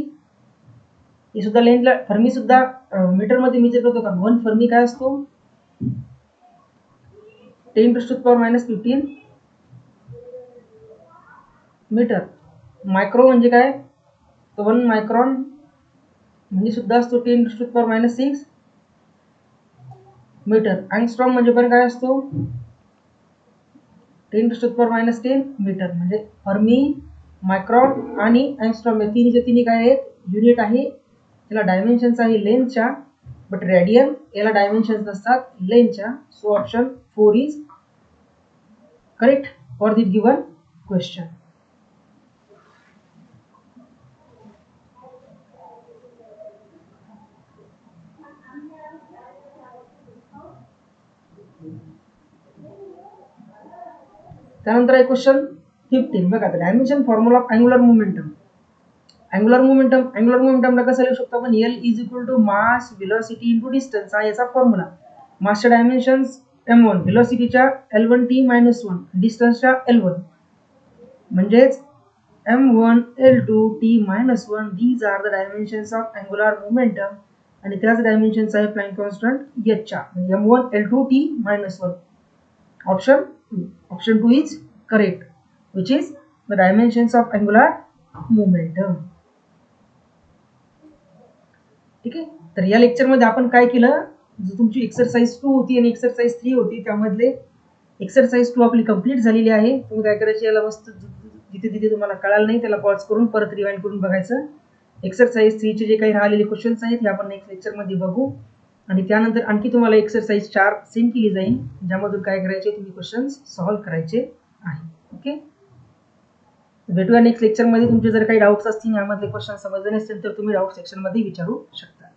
हे सुद्धा लेंथला, फर्मी सुद्धा मीटर मध्ये मेजर करतो का, 1 फर्मी काय असतो, 10⁻⁻15 मीटर. मायक्रो म्हणजे काय, तर 1 मायक्रॉन म्हणजे सुद्धा असतो 10⁻⁶ मीटर. अँगस्ट्रॉम म्हणजे पण काय असतो 10⁻⁻10 मीटर. म्हणजे फर्मी, मायक्रॉन आणि अँगस्ट्रॉम या तिन्ही काय आहेत युनिट आहे. याला डायमेन्शन्स आहे लेंथच्या, बट रेडियन याला डायमेन्शन्स नसतात लेंथच्या. So option 4 is correct for this given question. त्यानंतर आहे क्वेश्चन 15. बघा dimension formula of angular momentum. Angular मोमेंटमला कसं लिहू शकतो आपण L is equal to mass velocity into distance. हा याचा formula. मासच्या dimensions m1, व्हेलॉसिटीच्या L1t-1, डिस्टन्सच्या L1, म्हणजेच m1 L2 t-1 these are the dimensions of angular momentum. आणि त्याच डायमेन्शन्स आहे प्लँक कॉन्स्टंट h च्या. m1 L2 t-1. option 2 is correct, which is the dimensions of angular momentum. ठीक आहे. तर या lecture मध्ये आपण काय केलं, जो तुमची एक्सरसाइज 2 होती आणि एक्सरसाइज 3 होती त्यामधले एक्सरसाइज 2 आपली कंप्लीट झालेली आहे. तुम्ही काय करायचे याला मस्त जिथे तुम्हाला कळालं नाही त्याला पॉज करून परत रिवाइंड करून बघायचं. एक्सरसाइज 3 चे जे काही राहिलेले क्वेश्चन्स आहेत हे आपण नेक्स्ट लेक्चर मध्ये बघू. आणि त्यानंतर आणखी तुम्हाला एक्सरसाइज 4 सेंड केली जाईल ज्यामधून काय करायचे तुम्ही क्वेश्चन्स सॉल्व्ह करायचे आहे. ओके. भेटूया नेक्स्ट लेक्चर मध्ये. तुमचे जर काही डाऊट्स असतील यामधले क्वेश्चन समजले नसतील तर तुम्ही डाऊट सेक्शन मध्ये विचारू शकता.